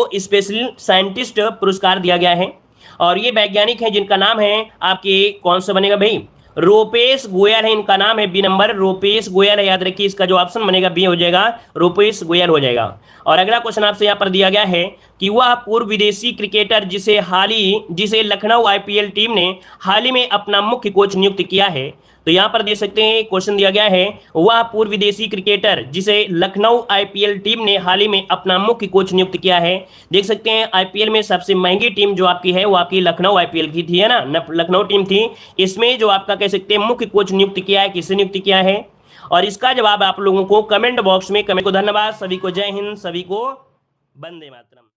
स्पेशल साइंटिस्ट पुरस्कार दिया गया है? और ये वैज्ञानिक हैं जिनका नाम है आपके कौन सा बनेगा भाई, रूपेश गोयल है, इनका नाम है बी नंबर, रूपेश गोयल है। याद रखिए इसका जो ऑप्शन बनेगा बी हो जाएगा, रूपेश गोयल हो जाएगा। और अगला क्वेश्चन आपसे यहाँ पर दिया गया है कि वह पूर्व विदेशी क्रिकेटर जिसे लखनऊ IPL टीम ने हाल ही में अपना मुख्य कोच नियुक्त किया है। तो यहाँ पर देख सकते हैं क्वेश्चन दिया गया है, वह पूर्व विदेशी क्रिकेटर जिसे लखनऊ IPL टीम ने हाल ही में अपना मुख्य कोच नियुक्त किया है। देख सकते हैं IPL में सबसे महंगी टीम जो आपकी है वो आपकी लखनऊ IPL की थी, है ना, लखनऊ टीम थी। इसमें जो आपका कह सकते हैं मुख्य कोच नियुक्त किया है, किसे नियुक्त किया है? और इसका जवाब आप लोगों को कमेंट बॉक्स में कमेंट को। धन्यवाद सभी को, जय हिंद, सभी को वंदे मातरम।